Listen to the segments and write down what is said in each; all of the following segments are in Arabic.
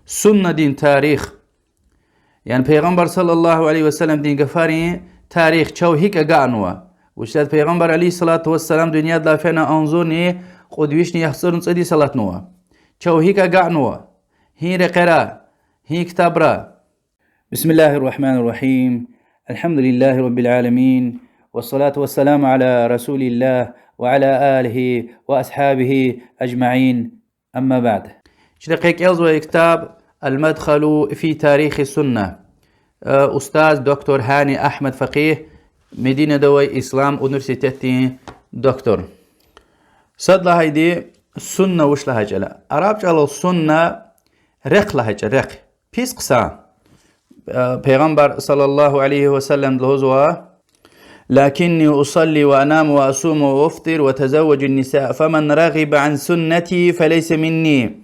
سنة دين تاريخ يعني پیغمبر صلى الله عليه وسلم دين قفاري تاريخ چو هيك اقعنوا وشتاد پیغمبر عليه الصلاة والسلام دنيا دافعنا انظرني قدوشني يحصرن صدي صلاة نوا چو هيك اقعنوا هي رقرا هي كتابرا. بسم الله الرحمن الرحيم. الحمد لله رب العالمين والصلاة والسلام على رسول الله وعلى آله وأصحابه أجمعين. أما بعد شدقيق يلزو كتاب المدخل في تاريخ السنة أستاذ دكتور هاني أحمد فقيه مدينة دوي إسلام أونيفرسيتي دكتور صد هيدي السنة وش لها جلا أراب جلا السنة رق لها جلا رق بيس قصة پیغمبر صلى الله عليه وسلم لهزوا لكني أصلي وأنام وأصوم وأفطر وتزوج النساء فمن رغب عن سنتي فليس مني.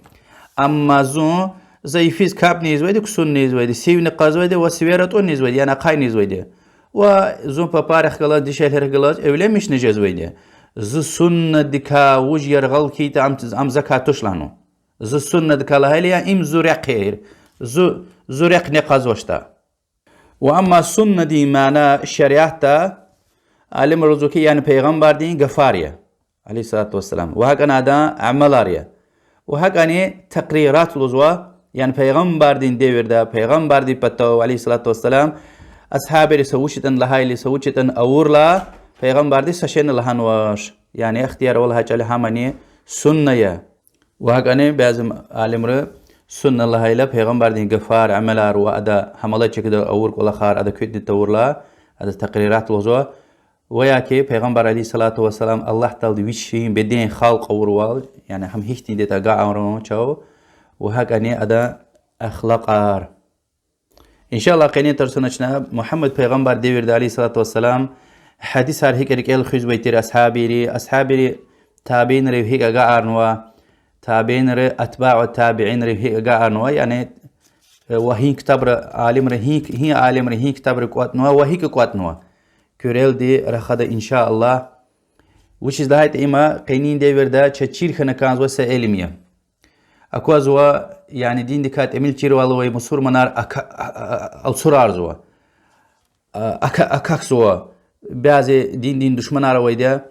أما زو زي فيز كاب نيزويدي كسون نيزويدي سيو نقازويدي وسويرة نيزويدي أنا قاي نيزويدي وزو بابارخ غلاز دي شهر غلاز أولي مش نجازويدي زو سنة دكا وج يرغل كيتا أم زكاتوش لانو زو سنة دكا لهاليا إم زوريق خير زوريق نقازوشتا. وأما السنة دي معنى الشريعة عالم رزوكي يعني پیغمبر دين غفارية عليه الصلاة والسلام وهكذا دا عملارية وهكذا تقريرات لزوا يعني پیغمبر دين ديور دا پیغمبر دي پتو عليه الصلاة والسلام أصحابي لسوشتن لهاي لسوشتن أورلا پیغمبر دي سشن لهانواش يعني اختيار والها جالي هماني سنة وهكذا بازم عالم رو سنة لهاي لا پیغمبر دين غفار عملار وأدا حملة چكده أورك ولا خار أدا كيد تورلا أدا تقريرات لزوا وياكي پیغمبر عليه الصلاة والسلام الله تعالى ويشين بدين خلق أوروال يعني هم هيشتين ديتا قاع أمرو چاو وهكذا أدا أخلاقار إن شاء الله قيني ترسونشنا محمد پیغمبر ديورد عليه الصلاة والسلام حديث هر هيك ركيل خيز بيتر أصحابي تابعين ري هيك قاع أرنوا تابعين ري أتباع التابعين ري هيك قاع أرنوا يعني وهي كتاب عالم ري هي عالم ري هي كتاب قواتنوا وهيك قواتنوا كوريل دي رخدا إن شاء الله وش لهايت إما قينين ديوردا تشير خنا كان زوا سائلمية أكو زوا يعني دين دكات إميل تشير والوي مسور منار السرار زوا أكاك زوا بعض دين دشمنار ويدا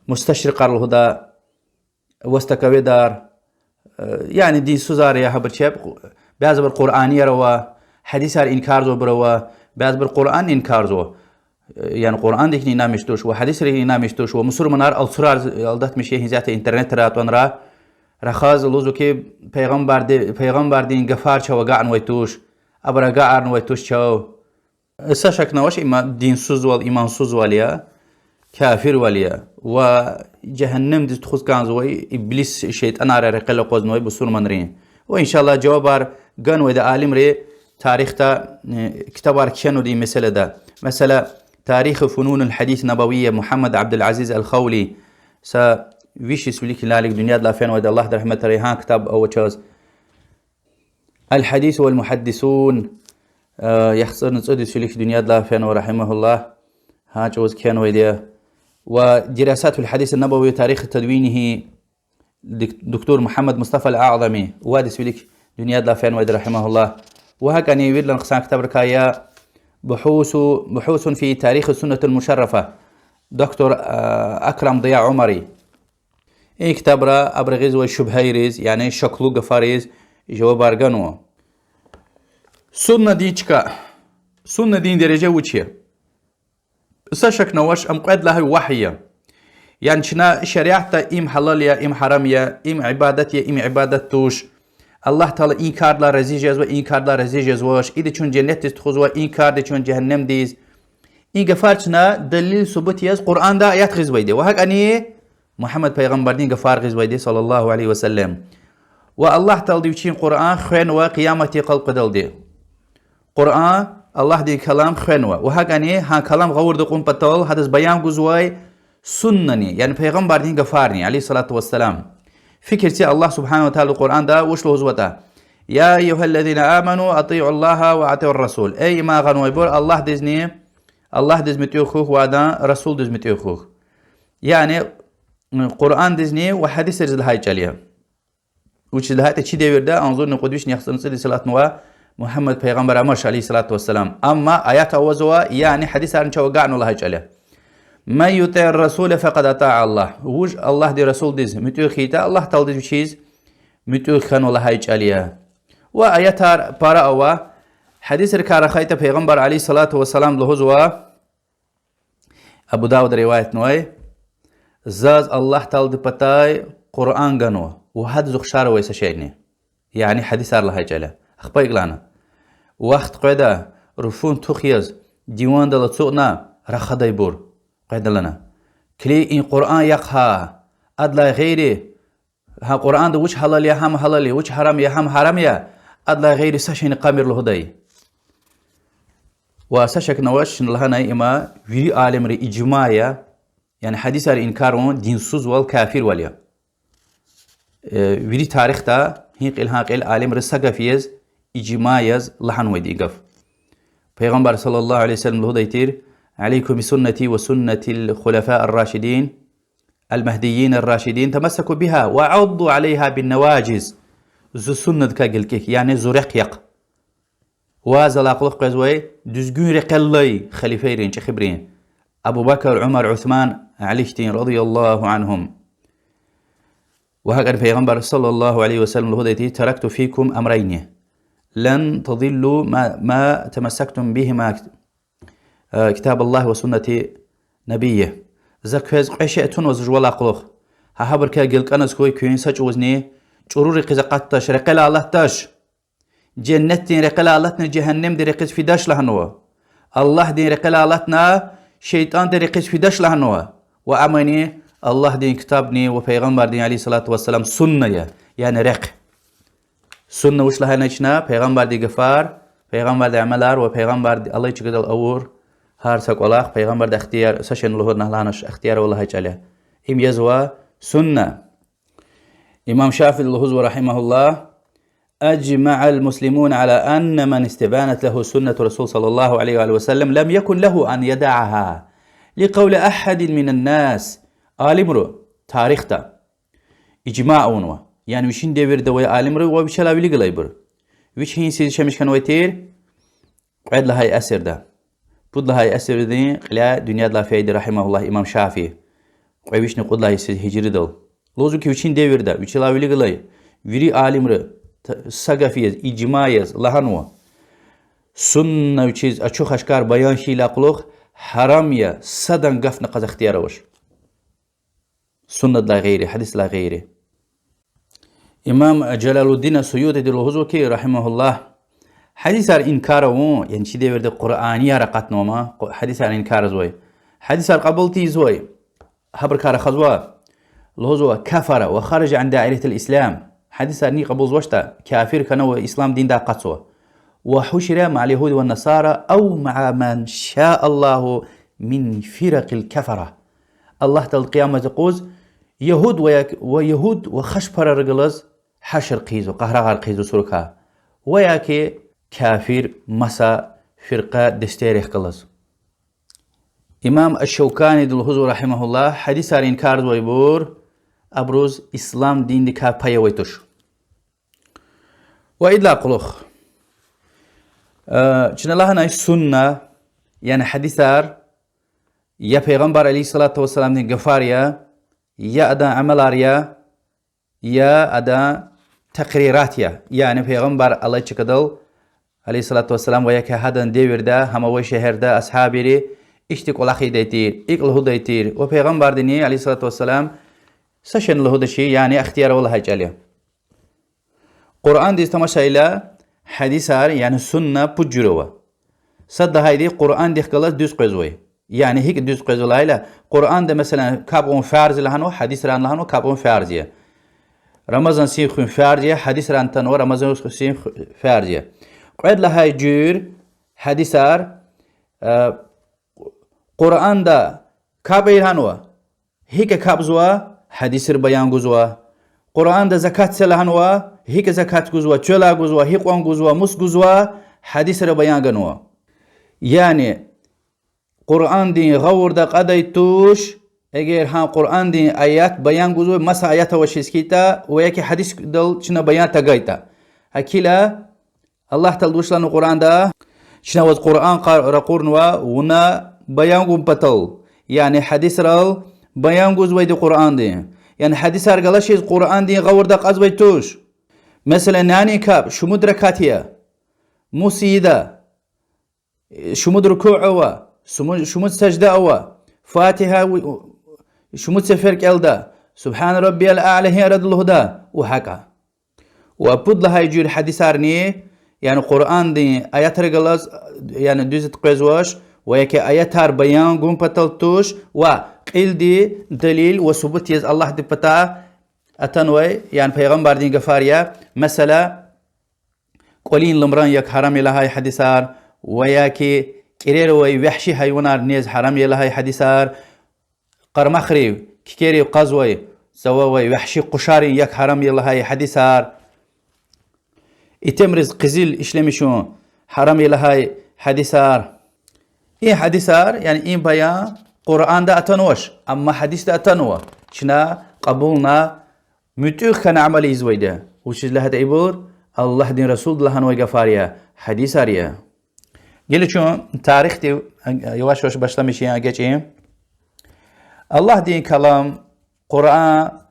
مستشرق الهدى واستكوي دار يعني دين سوزار يا حبر شاب بعض بالقرآن روا حديث إنكار زوا بروا بعض بالقرآن إنكار زوا يعني قرآن ديك نامشتوش وحديث ريك نامشتوش ومسور منار السرار الدات مشي هزات إنترنت راتون را رخاز لوزو كي پیغمبر دين غفار چوا قاعن ويتوش أبرا قاعن ويتوش چوا ساشك نواش إما دين سوز والإيمان سوز واليا كافر واليا وجهنم دي تخوز كان زوي إبليس شيطان على رقل قوزنوي بسور منرين وإن شاء الله جوابار قان ويدا عالم ري تاريخ تا كتابار كشانو دي مسألة دا مثلا تاريخ فنون الحديث النبوية محمد عبد العزيز الخولي سا ويش يسوليك لالك دنيا دلافين ويدا الله رحمة ريهان كتاب أو تشاز الحديث والمحدثون يخسر نصد يسوليك دنيا دلافين ورحمه الله ها جوز كان ويدا ودراسات الحديث النبوي تاريخ تدوينه دكتور محمد مصطفى الأعظمي وادي يسوليك دنيا دلافين ويدا رحمه الله وهكذا يوير لنقصان كتاب ركايا بحوث في تاريخ السنة المشرفة دكتور أكرم ضياء عمري إيه كتاب را أبرغيز والشبهيريز يعني شكلو قفاريز جواب أرغانو سنة دينشكا سنة دين درجة وچية ساشك نواش أم قد لها وحية يعني شنا شريعة إم حلالية إم حرامية إم عبادتية إم عبادتوش الله تعالى این کار لا رزی جز و این کار لا رزی جز واش ایده چون جنت است خوز و این کار ده چون جهنم دیز این گفارچنا دلیل ثبوتی از قرآن دا آیات غز ویده و هک انی محمد پیغمبر دین گفار غز ویده صلی الله علیه و سلم و الله تعالى دیوچین قرآن خوان و قیامتی قلب دل دی قرآن الله دی کلام خوان و هک انی ها کلام غور دقون پتول حدث بیان گزوای سننی یعنی پیغمبر دین گفارنی علیه الصلاة والسلام فكرتي الله سبحانه وتعالى القرآن ده وش له زوتا يا أيها الذين آمنوا أطيعوا الله وأطيعوا الرسول أي ما غنوا يبور الله دزني الله دز متيوخوخ وأدا رسول دز متيوخوخ يعني قرآن دزني وحديث رزل هاي جاليا وش لهات چی devirde anzur نقدوش نيخصن صلى الله عليه محمد پیغمبر امرش عليه الصلاة والسلام أما آيات أوزوا يعني حديث عن شو قعن الله يجعله ما يطيع الرسول فقد أطاع الله وج الله دي رسول ديز متو خيتا الله تعالى دي چیز متو خان الله يجعله وآيات بارا أوا حديث الكار خيتا پیغمبر عليه الصلاة والسلام لهزوا أبو داود رواية نوي زاز الله تعالى دي بتاي قرآن جنوا وهذا زخشار ويسشيني يعني حديث الله يجعله أخبار يقولنا وقت قيدا رفون تخيز ديوان دل تسوقنا رخدا يبور قيدا لنا كلي إن قرآن يقها أدلا غيري ها قرآن ده وش حلال يا هم حلال وش حرام يا هم حرام يا أدلا غيري سشين قامر لهداي وسشك نواش لهنا إما في عالم إجماعية يعني حديث الإنكارون دين سوز والكافر وليا في تاريخ تا هيق الهاقل عالم رسقة فيز إجماعيز لحن ويديقف پیغمبر صلى الله عليه وسلم له ديتير عليكم بسنتي وسنة الخلفاء الراشدين المهديين الراشدين تمسكوا بها وعضوا عليها بالنواجز زو سنة كاقلكيك يعني زو رقيق وازل أقلق قزوي دزقون رقلي خليفيرين خبرين أبو بكر عمر عثمان عليشتين رضي الله عنهم وهكذا پیغمبر صلى الله عليه وسلم له ديتير تركت فيكم أمرين لن تضلوا ما تمسكتم بهما كتاب الله وسنة نبيه زكوز عشيتون وزجوال أقلوخ هابر كا قلق أنس كوي كوين ساج وزني چروري قزقاتش رقل الله تاش جنتين رقل اللهتنا جهنم دي رقز في داش لهنوا الله دي رقل اللهتنا شيطان دي رقز في داش لهنوا وأمني الله دين كتابني وفيغمبر دين عليه الصلاة والسلام سنة يعني رق سنة وش لها نشنا پیغمبر دی گفار پیغمبر دی عملار و پیغمبر دی الله چقدر الأور هار سك الله پیغمبر دی اختیار سشن لهور نهلانش اختیار والله يجعله إم يزوا سنة إمام شافعي الهزو رحمه الله أجمع المسلمون على أن من استبانت له سنة رسول صلى الله عليه وآله وسلم لم يكن له أن يدعها لقول أحد من الناس آلمرو تاريختا إجماع ونوا يعني وشين ديفير دوي عالم رو وبيشلا بيلي غلايبر وش هين سيد شمش كان ويتير قعد لهاي أسر ده بود لهاي أسر دي قلا دنيا لا فايدة رحمه الله إمام شافعي ويش نقول لهاي سيد هجري دل لوزو كي وشين ديفير ده وبيشلا بيلي غلاي ويري عالم رو سقفيز إجماعيز لهنوا سنة وشيز أشوخ أشكار بيان شي لاقلوخ حرام يا صدن قفن قز اختياره وش سنة لا غيري حديث لا غيري إمام جلال الدين السيوطي دي الهزوكي رحمه الله حديث الإنكار يعني شي دي ورد قرآنية رقات نوما حديث الإنكار زوي حديث القبلتي زوي هبر كار خزوا الهزو كفر وخرج عن دائرة الإسلام حديث الني قبل زوجتا كافر كانوا إسلام دين دا قصوا وحشر مع اليهود والنصارى أو مع من شاء الله من فرق الكفرة الله تعالى القيامة تقوز يهود ويهود وخشبر رجلز حشر قيزو قهرغار قيزو سركا وياكي كافر مسا فرقة دستيريخ قلز إمام الشوكاني دل هزو رحمه الله حديث الإنكار ويبور أبروز إسلام دين دكا بايا ويتوش وإدلا قلوخ چن الله ناي سنة يعني حديثار يا پیغمبر عليه الصلاة والسلام دين غفاريا يا أدا عملاريا يا أدا تقريراتيا يعني پیغمبر الله چكدل عليه الصلاة والسلام وياك هادن ديور دا هما وي شهر دا أصحابي اشتك الأخي ديتير إقل هو ديتير وپیغمبر ديني عليه الصلاة والسلام سشن له دشي يعني اختيار والله هيجاليا قرآن دي استماشا إلى حديثار يعني سنة بجروا صد هايدي قرآن دي خلاص دوس قزوي يعني هيك دوس قزوي لا قرآن ده مثلا كابون فارز لهانو حديث ران لهانو كابون فارزية رمضان سيخ فارزية حديث ران تنو رمضان سيخ فارزية قعد لهاي جور حديثار قرآن ده كابير هانوا هيك كابزوا حديث بيان جزوا قرآن ده زكاة سلهانوا هيك زكاة جزوا چلا جزوا هيك وان جزوا مس جزوا حديث بيان جنوا يعني قرآن دين غور ده قدي توش اگر ها قرآن دین آیات بیان گوزو مسا آیات وشیز کیتا و یکی حدیث دل چنا بیان تگایتا هکیلا الله تعالی دوشلان قرآن دا چنا وز قرآن رقورنوا ونا بیان گوم پتل يعني حديث رال بيان جوز ويد قرآن دي يعني حديث أرجلاش قرآن دي غور دق أزوي توش مثلا ناني كاب شمود ركاتية مسيدة شمود ركوع أوا شمود سجدة أوا فاتحة شمود سفرك ألدا سبحان ربي الأعلى هي رد الهدى وحكا وأبود لها يجور حديث أرني يعني قرآن دي آيات رجلاش يعني دوزت قزواش ويكي آياتار بيان قوم بطلتوش وقيل دي دليل وثبوت يز الله دي بطا أتنوي يعني پیغمبر دين غفاريا مثلا قولين لمران يك حرام يلهاي حديثار ويكي كرير وي وحشي حيوانار نيز حرام يلهاي حديثار قرمخري كيري قزوي سواوي وحشي قشاري يك حرام يلهاي حديثار اتمرز قزيل إشلمشون حرام يلهاي حديثار این حدیثار يعني این بیان قرآن دا اتنوش اما حدیث دا اتنوه شنا قبولنا متوخ كان عمل يزويده وش لهذا يبور الله دين رسول الله نوي غفاريا حديث اريا قال شون تاريخ دي يواش واش başlamış ya geçeyim Allah din kalam Kur'an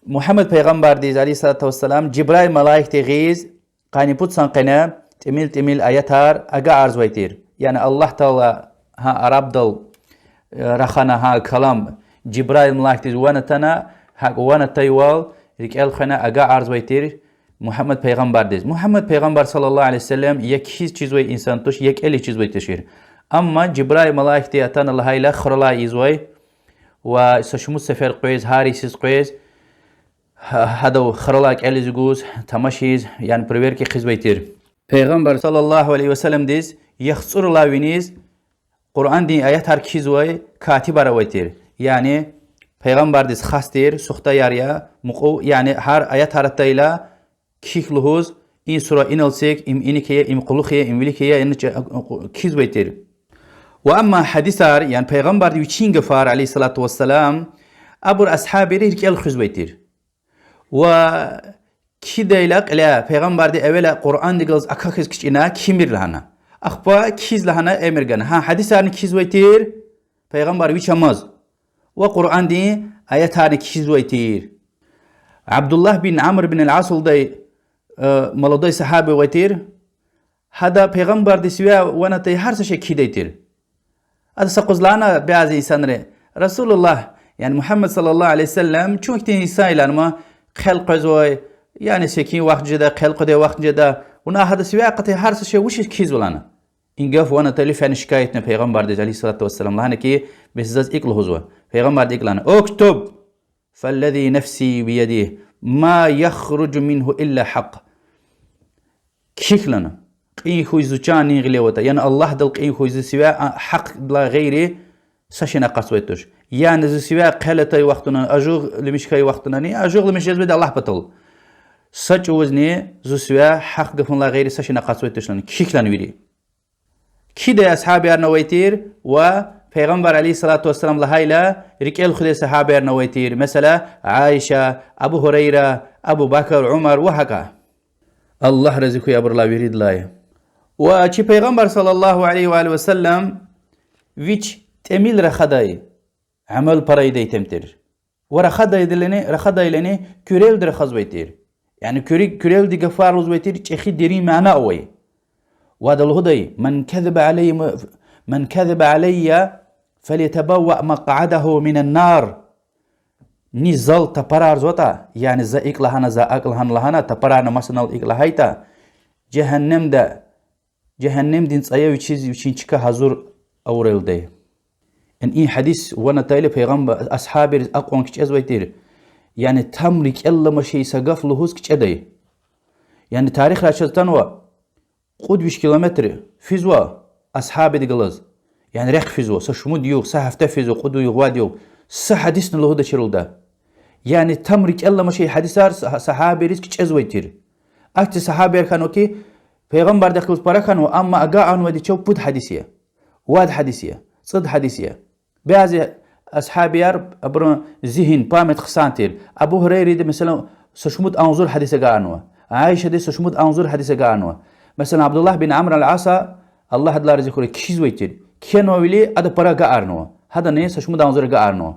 Muhammed peygamber diz aleyhissalatu vesselam Cibrail malaik diz qani put sanqina temil ayatar aga arz vaytir yani Allah Teala ha Arab dal rakhana ha kalam Cibrail malaik diz wanatana ha wanatayval rikel khana aga arz vaytir Muhammed peygamber diz Muhammed peygamber sallallahu aleyhi ve sellem yekiz çiz ve insan tuş yek eli çiz ve teşir ama Cibrail malaik diz atan Allah ile khrala izvay وسشمو سفر قويز هاري سيز قويز هذا خرلاك أليز جوز تماشيز يعني بريور كي خزبيتير پیغمبر صلى الله عليه وسلم ديز يخصر الله وينيز قرآن دين آيات هر كيزوي كاتب رويتير يعني پیغمبر ديز خاستير سختا ياريا مقو يعني هر آيات هر تايلا كيخ لهوز إن سورة إن السيك إم إنكية إم قلوخية إم وليكية إن كيزويتير وأما حديثار يعني پیغمبر دي وچين غفار عليه الصلاة والسلام أبور أصحابي ريك الخزويتير و كده يلاق لا پیغمبر دي أولا قرآن دي قلز أكاكز كينا كيمير لهنا أخبا كيز لهنا أمرغان ها حديثار كيزويتير پیغمبر ويچاماز وقرآن دي آياتار كيزويتير عبد الله بن عمرو بن العاص دي ملودي صحابي ويتير هذا پیغمبر دي سويا وانا تي هر شيء كيديتير هذا سقزلانا بعض إنسان رسول الله يعني محمد صلى الله عليه وسلم چون كتير إنسان لانما خلق زوي يعني سكين وقت جدا خلق ده وقت جدا ونا هذا سواه قطع هرس شيء وش كيز ولانا إن قف وانا تلف عن شكايتنا پیغمبر ده عليه الصلاة والسلام لهنا كي بسزاز إقل هزوه پیغمبر ده إقلانا اكتب فالذي نفسي بيده ما يخرج منه إلا حق كيك لنا قين خويزو جاني غليوتا يعني الله دل قين خويزو سوا حق بلا غيري ساشنا قصويتوش يعني زو سوا قلتاي وقتنا اجوغ لمشكاي وقتنا ني اجوغ لمش يزبد الله بطل سچ وزني زو سوا حق غفن لا غيري ساشنا قصويتوش لن كيكلان ويري كده اصحابي ارنويتير و پیغمبر عليه الصلاة والسلام لهايلا ركال خدي صحابي ارنويتير مثلا عائشة ابو هريرة ابو بكر عمر وهكا الله رزقه يا برلا يريد لاي وچی پیغمبر صلی الله علیه و آله و سلم ویچ تمیل رخدای عمل پرایده تمتر و رخدای لنی کورل در خزویتر يعني كورل دي غفار وزويتر چخي دري معنى اوي وهذا الهدي من كذب علي فليتبوأ مقعده من النار نزل تپرار زوتا يعني ز اقلهنا ز اقلهن لهنا تپرار نمسنال اقلهايتا جهنم دين صايا وچينچكا حضور اورلدي ان اي حديث وانا تايله پیغمبر اصحابي اقوان كچ ازويتير يعني تمرك الا مشي سقف لهوز كچدي يعني تاريخ راشتان و قد 20 كيلومتر فيزوا اصحابي دغلز يعني ريخ فيزوا سشمود يوق سهفته فيزو قدو يغواد يوق حديث لهودا شرلدا يعني تمرك الا مشي حديثار صحابي ريس كچ ازويتير اكت صحابي كانوا كي پیغمبر دخل پرکن و اما اگه آن ودی چوب بود حدیثیه واد حدیثیه صد حدیثیه بعضی أصحابيار أبرو ذهن بامت خسانتير أبو هريرة مثلا سشمود أنظر حديث قانوا عائشة دي سشمود أنظر حديث قانوا مثلا عبد الله بن عمرو العاص الله هذا رزقه كيش ويتير كانوا ولي هذا برا قارنوا هذا نيس سشمود أنظر قارنوا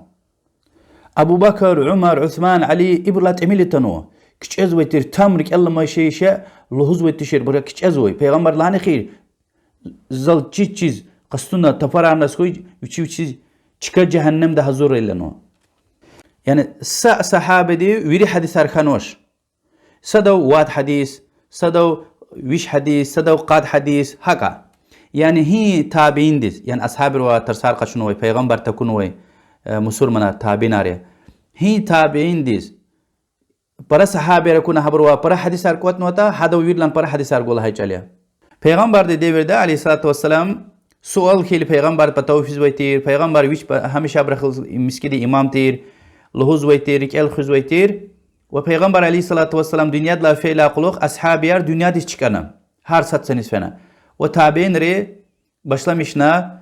أبو بكر عمر عثمان علي إبرلات إميلتنو كيش أزويتير تمرك الله ما شيء لهوز ويتشير برا كيش أزوي پیغمبر لانه خير زل چیز قصتنا تفرعنا سوي وشي چیز چكا جهنم ده حضور إلنا يعني صحابة دي ويري حديث أرخانوش صدو واد حديث صدو ويش حديث صدو قاد حديث هكا يعني هي تابعين ديس يعني أصحاب رو ترسال قشنوي پیغمبر تكونوي مسور منا تابعين آره هي تابعين ديس برا صحابة ركونا حبروا برا حديث أركوات نوتا حدا ويرلان برا حديث أرقول هاي چاليا پیغمبر دي devirde aleyhissalatu vesselam sual kheli پیغمبر پتاو فیز ویتیر پیغمبر ویش همیشه برخل مسجد امام تیر لحوز ویتیر ال خز ویتیر و پیغمبر aleyhissalatu vesselam dünyada la fe'la quluq ashabiyar dünyada çıkana har satsanız fena و tabi'in re başlamışna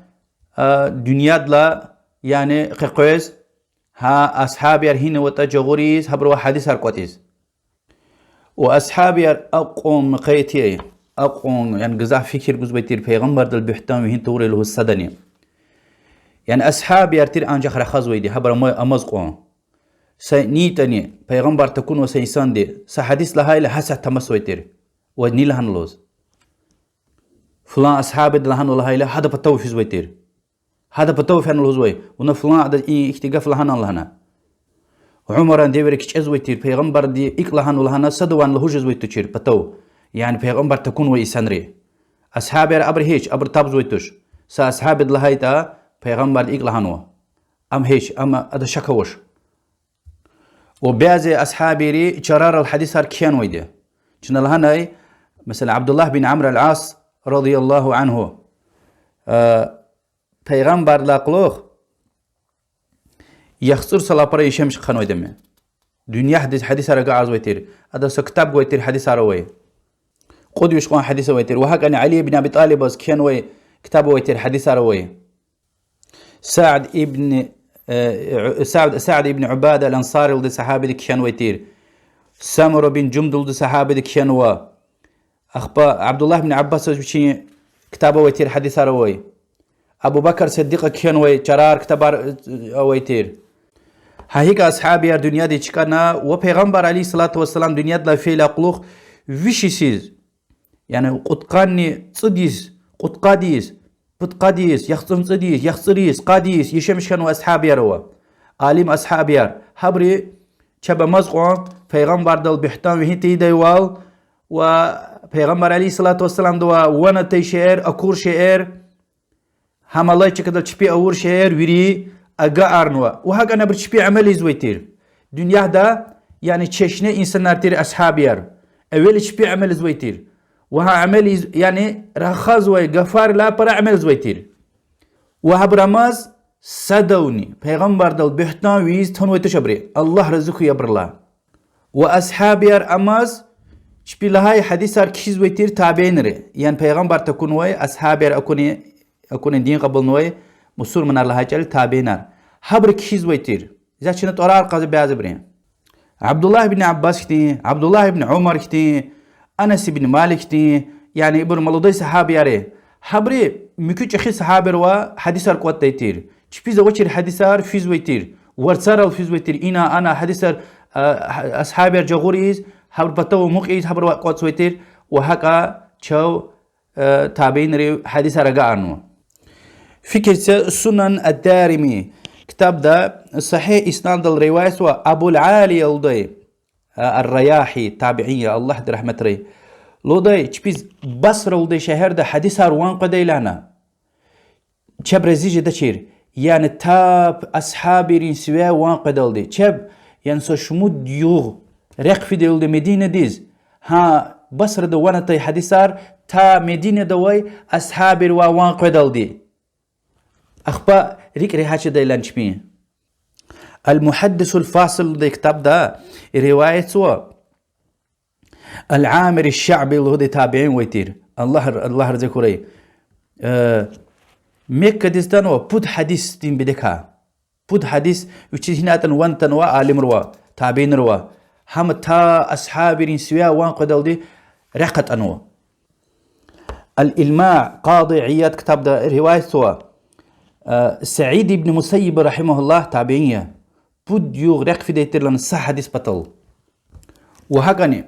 dünyada yani qaqoz ha ashabiyar hin و tajawuriz habru hadis arqatiz و ashabiyar aqum qaytiye أقون يعني جزاء فكر جزء بيتير پیغمبر دل بحتام وهين توري له السدني يعني أصحاب يرتير أنجا خرخاز ويدي حبر ما أمزقون سنيتني پیغمبر تكون وسيسان دي سحديث لها إلى حسا تمس ويتير ودني لهن لوز فلان أصحاب دلهن لها إلى هذا بتو فيز ويتير هذا بتو فين لوزوي ونا فلان هذا اختلاف لهن لهنا عمران ديور كيش أزويتير پیغمبر دي إكلهن لهنا سدوان لهوج زويتير بتو يعني پیغمبر تكون ويسانري أصحاب أبر هيش أبر تابز ويتوش سا أصحاب دلهايتا پیغمبر إقلهانو أم هيش أم أدا شكوش وبعض أصحابي شرار الحديث هر كيان ويدي شنا لهناي مثلا عبد الله بن عمرو العاص رضي الله عنه پیغمبر لاقلوخ يخسر صلاة برا يشمش خانوي دمي دنيا حديث هر قاعز ويتير أدا سكتاب ويتير حديث هر وي قد يشقون حديث ويتر وهكذا علي بن أبي طالب بس كان وي كتابه ويتر حديث روي سعد ابن عبادة الأنصاري ولد صحابي كان ويتر سامر بن جندل ولد صحابي كان و أخبار عبد الله بن عباس وشي كتابه ويتر حديث روي أبو بكر صديق كان وي شرار كتاب ويتر هيك أصحابي الدنيا دي كنا وبيغمبر عليه الصلاة والسلام دنيا لا في لقلوخ وشيسيز يعني قطقاني صديس قطقاديس بتقاديس يخصم صديس يخصريس قاديس يشمشكن وأصحاب يروا عالم أصحاب ير حبري شبه مزقون پیغمبر دل بحتان وهي تيديوال و پیغمبر عليه الصلاة والسلام دوا وانا تي شعر أكور شعر هم الله يشكدل شبي أور شعر ويري أقا أرنوا وهاك أنا برشبي عملي زويتير دنيا دا يعني تششني إنسان نارتير أصحاب ير أول شبي عمل زويتير وها عمل يعني رخاز وي غفار لا برا عمل زويتير وها برماز صدوني پیغمبر دل بهتان ويز تون ويتشبري الله رزقه يبرلا واصحاب ير اماز شبي لهاي حديثار كيز ويتير تابعين ري يعني پیغمبر تكون وي اصحاب ير اكون دين قبل نوي مسور من الله جل تابعين حبر كيز ويتير اذا كنت اورار قضي بيازبرين عبد الله بن عباس كتي عبد الله بن عمر كتي أنس بن مالك تي يعني ابن ملودي صحابي ياري حبري مكوش أخي صحابي روا حديثار قوات تيتير شبيزا وچر حديثار فيز ويتير ورسار الفيز ويتير أنا حديثار أصحابي جغوريز حبر بطو مقعيز حبر قوات ويتير وهكا چو تابعين ري حديثار قانو فكرة سنن الدارمي كتاب دا صحيح إسناد الرواية أبو العالي الضي الرياحي تابعية الله در رحمة ري لوداي چبيز بصر ولدي شهر ده حديث هاروان قدي لنا چب رزيج ده چير يعني تاب أصحابي رين سوا وان قدل دي چب يعني سو شمود ديوغ رق في دي ولدي مدينة ديز ها بصر ده وانا تاي حديثار تا مدينة دوي أصحابي روا وان قدل دي أخبا ريك ريحاش ده لانشبين المحدث الفاصل ده كتاب ده رواية سوا العامر الشعبي اللي هو ده تابعين ويتير الله رزقه ري مكة ديستانو بود حديث دين بدكها بود حديث وشي هنا وانتن وعالم روا تابعين روا هم تا أصحاب سويا وان قدل دي رقت أنو الإلماع قاضي عياد كتاب ده رواية سوا سعيد بن مسيب رحمه الله تابعية بود يغرق في ديتر لن صح حديث بطل وهكذا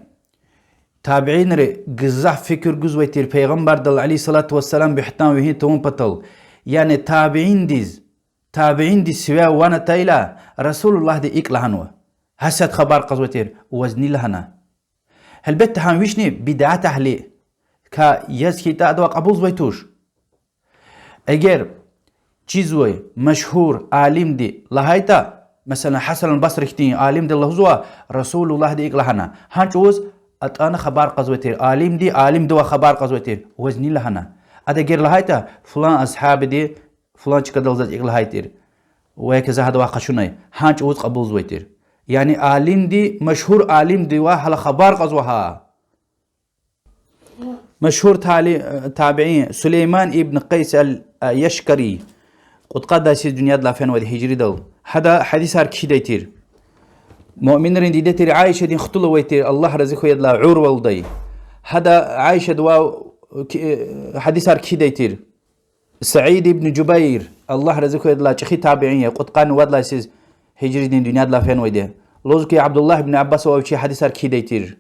تابعين ري قزح فكر قزويتر پیغمبر دل عليه الصلاة والسلام بحتان وهين تون بطل يعني تابعين دي سويا وانا تايلا رسول الله دي إيك لهنوا هسد خبر قزويتر وزني لهنا هل بيت هم ويشني بدعات أهلي كا يزكي تأدوا قبول زويتوش اگر چیزوی مشهور عالم دي لهايتا مثلا حسن البصري كتين عالم دي لهزوا رسول الله دي إيك لهنا هنچوز أنا خبر قزويتر عالم دوا خبر قزويتر وزني لهنا أدا غير لهايتا فلان أصحاب دي فلان چكدل زاد إيك لهايتر وهكذا هذا واقع هنچوز قبول زويتر يعني عالم دي مشهور عالم دي وهلا خبر قزوها مشهور تابعين سليمان ابن قيس اليشكري قد قد سيد دنيا دلافين ودي هجري دل هذا حديث هار كي ديتير مؤمن رندي ديتير عايشة دين خطول ويتير الله رزقه يدلا عور والدي هذا عايشة دوا حديث هار كي ديتير سعيد ابن جبير الله رزقه يدلا شخي تابعين قد قان ودلا سيد هجري دين دنيا دلافين ودي لوزكي عبد الله بن عباس وشي حديث هار كي ديتير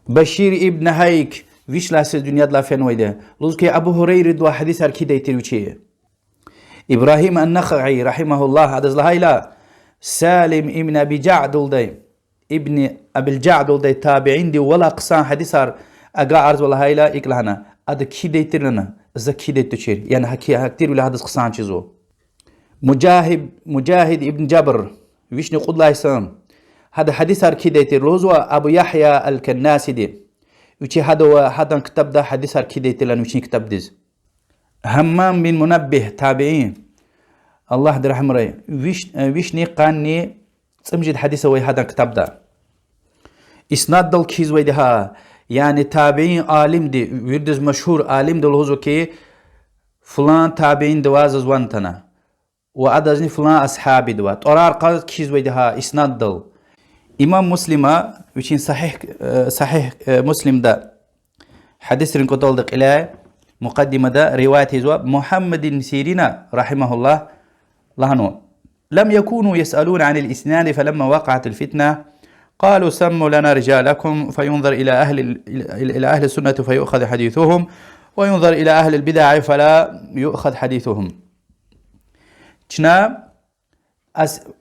بشير ابن هيك ويش لاسه دنيا دلافين ويده لوزكي أبو هريرة دوا حديث هركي ديتير وشيه إبراهيم النخعي رحمه الله هذا زلهايلا سالم ابن أبي جعد ولدي ابن أبي الجعد ولدي تابعين دي ولا قصان حديث هر أقا عرض ولا هايلا إكلهنا هذا كي ديتير لنا زكي ديتير يعني هكتير ولا هذا قصان چيزو مجاهد ابن جبر ويش نقول الله يسلم هذا حديث هركي ديتير لوزوا أبو يحيى الكناسي دي وشي هذا كتاب ده حديث هر كده تلان وشي كتاب ديز همام بن منبه تابعين الله ده رحمه رأي ويشني قاني تمجد حديث وي هذا كتاب ده إسناد دل كيز وي ده يعني تابعين عالم دي ويردز مشهور عالم دل هزو كي فلان تابعين دوازز وانتنا وعدزني فلان أصحابي دوا طرار قاد كيز وي ده إسناد دل إمام مسلم وشين صحيح مسلم ده حديث رنكتول دق إلى مقدمة ده رواية هزوا محمد سيرين رحمه الله لهنو لم يكونوا يسألون عن الإسناد فلما وقعت الفتنة قالوا سموا لنا رجالكم فينظر إلى أهل السنة فيؤخذ حديثهم وينظر إلى أهل البدع فلا يؤخذ حديثهم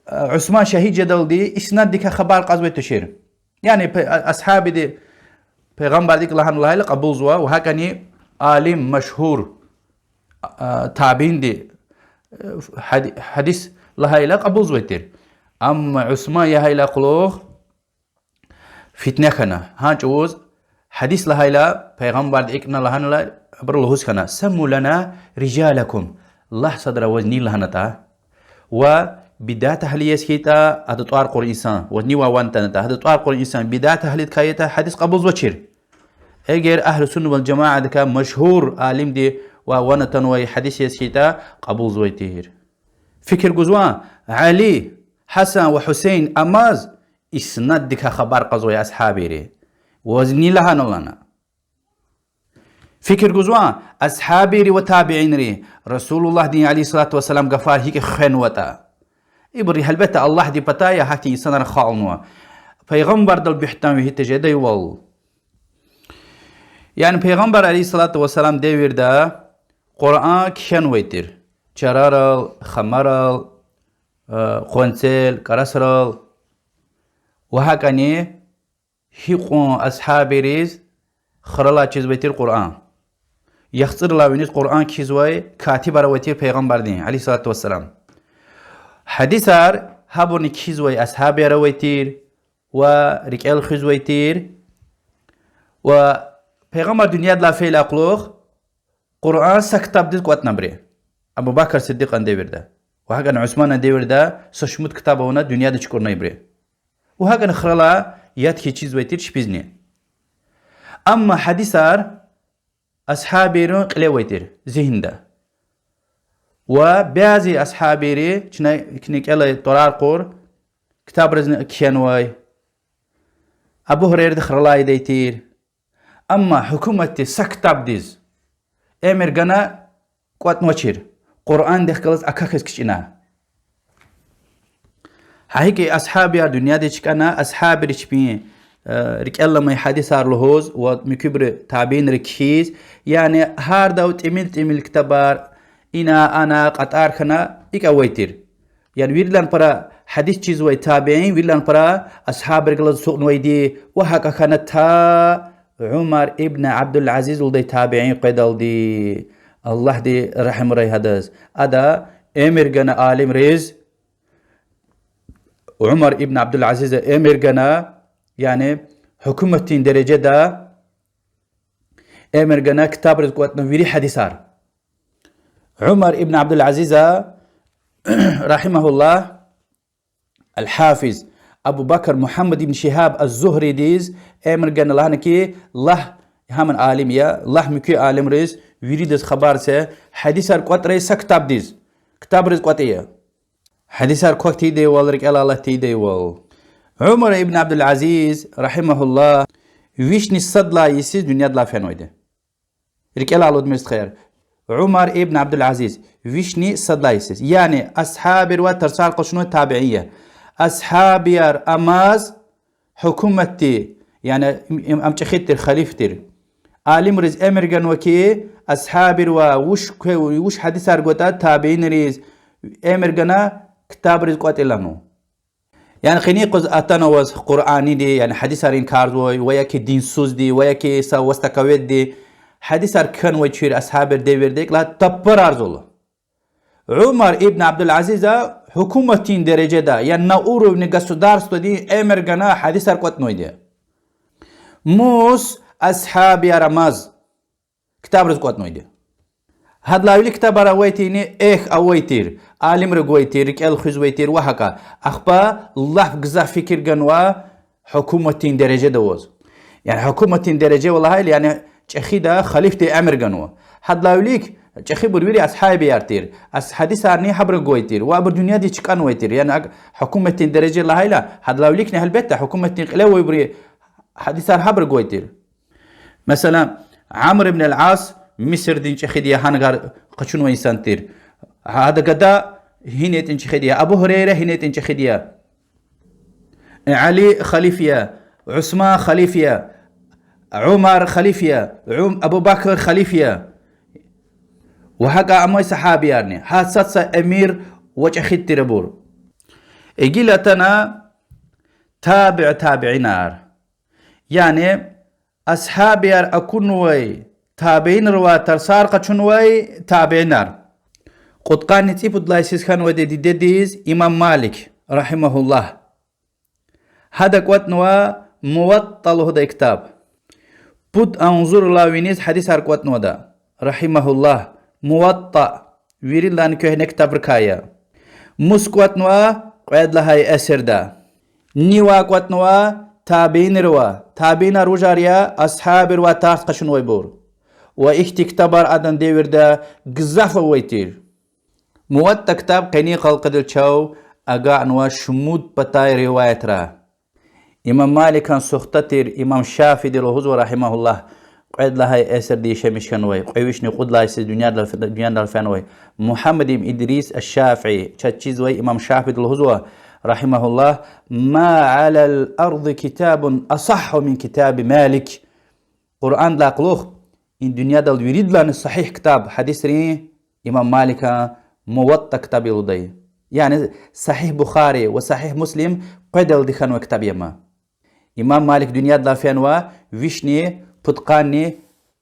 عثمان شهيد جدل دي إسناد دي كخبار قزوة تشير يعني أصحابي دي پیغمبر دي لهن الله قبول زوا وهكذا عالم مشهور تابعين دي حديث لها قبول زوا تير أما عثمان يا قلوه فتنة خنا هانجوز حديث لها پیغمبر دي لهن الله برلهوس خنا سموا لنا رجالكم الله صدر وزني لهنتا و بداية تحلية كيتا هذا طوار قرآن إنسان ونيوا وانتنتا هذا طوار قرآن إنسان بداية تحلية كايتا حديث قبول زوجير أجر أهل السنة والجماعة دكا مشهور عالم دي وانتن وي حديث كيتا قبول زوجير فكر جزوان علي حسن وحسين أماز إسناد دكا خبر قزوي أصحابي ري وزني لها نولنا فكر جزوان أصحابي ري وتابعين ري رسول الله دين عليه الصلاة والسلام غفار هيك خنوتا إبري هلبت الله دي بتايا حكي إنسان خالنوا پیغمبر دل بيحتم وهي تجدي وال يعني پیغمبر عليه الصلاة والسلام دير ده قرآن كيان ويتر چرارل خمرل قنسل كرسرل وهكذا هيقون أصحاب ريز خرلا چيز ويتر قرآن يخسر لاوينيز قرآن كيزوي كاتب رويتر پیغمبر دين عليه الصلاة والسلام حديثار هابوني كيزوي أصحابي رويتير ورجال خزويتير و پیغمبر دنيا دلا فيل أقلوخ قرآن سكتاب ديت قوات نبري أبو بكر صديق أن ديورده وهكذا عثمان أن ديورده سشمت كتابونا دنيا دي شكور نيبري وهكذا خرلا ياد كي چيز ويتير شبيزني أما حديثار أصحابي رو قلي ويتير ذهن ده وبعضي أصحابي كنيك إلى طرار قور كتاب رزن كيانواي أبو هريرة دخل الله يديتير أما حكومة سكتاب ديز أمر جنا قوات نوشير قرآن دخلت أكاكس كشنا هايكي أصحابي الدنيا دي كنا أصحابي رشبين ركالله ما يحدث لهوز ومكبر تابين ركيز يعني هاردا وتعمل كتبار أنا قطار خنا إيك أويتير يعني ويرلان برا حديث چیز وی تابعين ويرلان برا أصحاب رجال سوق ويدي وهكا كانت عمر ابن عبد العزيز ولدي تابعين قيدل دي الله دي رحم ري هداز أدا أمير جنا عالم ريز عمر ابن عبد العزيز أمير جنا يعني حكومة درجة دا أمير جنا كتاب رزقواتنا ويري حديثار عمر ابن عبد العزيز رحمه الله الحافظ أبو بكر محمد بن شهاب الزهري ديز أمر جنا لهنكي الله همن عالم يا الله مكي عالم ريز ويريدس خبر سه حديثار قوت ريز كتاب ديز كتاب ريز قوتيه حديثار قوت تيدي والرك الله تيدي وال عمر ابن عبد العزيز رحمه الله ويشني صدلا يسيز دنيا دلا فنويده رك الله مست خير عمر ابن عبد العزيز ويشني صدلا يسيز يعني أصحاب الوقت ترسال قشنو تابعية أصحاب يار أماز حكومتي يعني أم تخيتر خليفتر عالم رز أمريكان وكي أصحاب الوا وش حديث أرجوتات تابعين رز أمريكانا كتاب رز قوات إلهنو يعني خني قز أتناوز قرآني دي يعني حديث أرين كاردوي وياكي دين سوز دي وياكي سا وستكويت دي حديث أركان ويشير أصحاب الدير ديك لا تبر أرزوله عمر ابن عبد العزيز حكومة درجة دا يعني ناورو ابن قصدارستو دي أمريكانا حديث أركوات نويدي موس أصحاب يا رماز كتاب رزقوات نويدي هاد لاولي كتاب راويتيني أويتير عالم رقويتير ركال خزويتير وحكا أخبا الله قزا فكر قنوا حكومة درجة دوز يعني حكومة درجة والله يعني چخيدا خليفتي أمر قنوا هاد لاوليك چخي برويري أصحابي يارتير حديث ارني حبر قويتير وابر دنيا دي چكان ويتير يعني حكومة درجة الله لا هاد لاوليك نهل بيتا حكومة قلو ويبري حديث حبر قويتير مثلا عمرو بن العاص مصر دين چخيديا هانغار قچنو انسان تير هذا قدا هينيت چخيديا ابو هريره هينيت چخيديا علي خليفيا عثمان خليفيا عمر خليفيا ابو بكر خليفيا وهكا امي صحابي يعني حاسس امير وچخيت تربور اجيلتنا تابعينار يعني أصحابي أكونوي تابعين روا ترسار قشنوي تابعينار قد قانت إبود لايسيس كان ودي ديز إمام مالك رحمه الله هذا قوتنوا موطل هذا كتاب بود أنظر الله وينيز حديث قوتنوا دا رحمه الله موطأ ويري لان كهنة كتاب ركايا مس قوتنوا قيد لهاي أسر دا نيوا قوتنوا تابعين روا تابعين روجاريا أصحاب روا تارس قشن ويبور وإختي كتابار أدن ديور دا قزافة ويتير موت كتاب قيني خلق دل شاو أقا نوا شمود بطاي رواية را إمام مالك كان سختتير إمام شافي دل وحزو رحمه الله قيد لها أسر دي شمش كانوي قيوشني قد لا يسي دنيا دل فانوي محمد بن إدريس الشافعي تشيزوي إمام شافي دل وحزو رحمه الله ما على الأرض كتاب أصح من كتاب مالك قرآن لاقلوخ إن دنيا دل يريد لان الصحيح كتاب حديث ري إمام مالك موطأ كتاب يلودي يعني صحيح بخاري وصحيح مسلم قدل دي خانوا كتاب يما إمام مالك دنيا دل فانوا ويشني بطقاني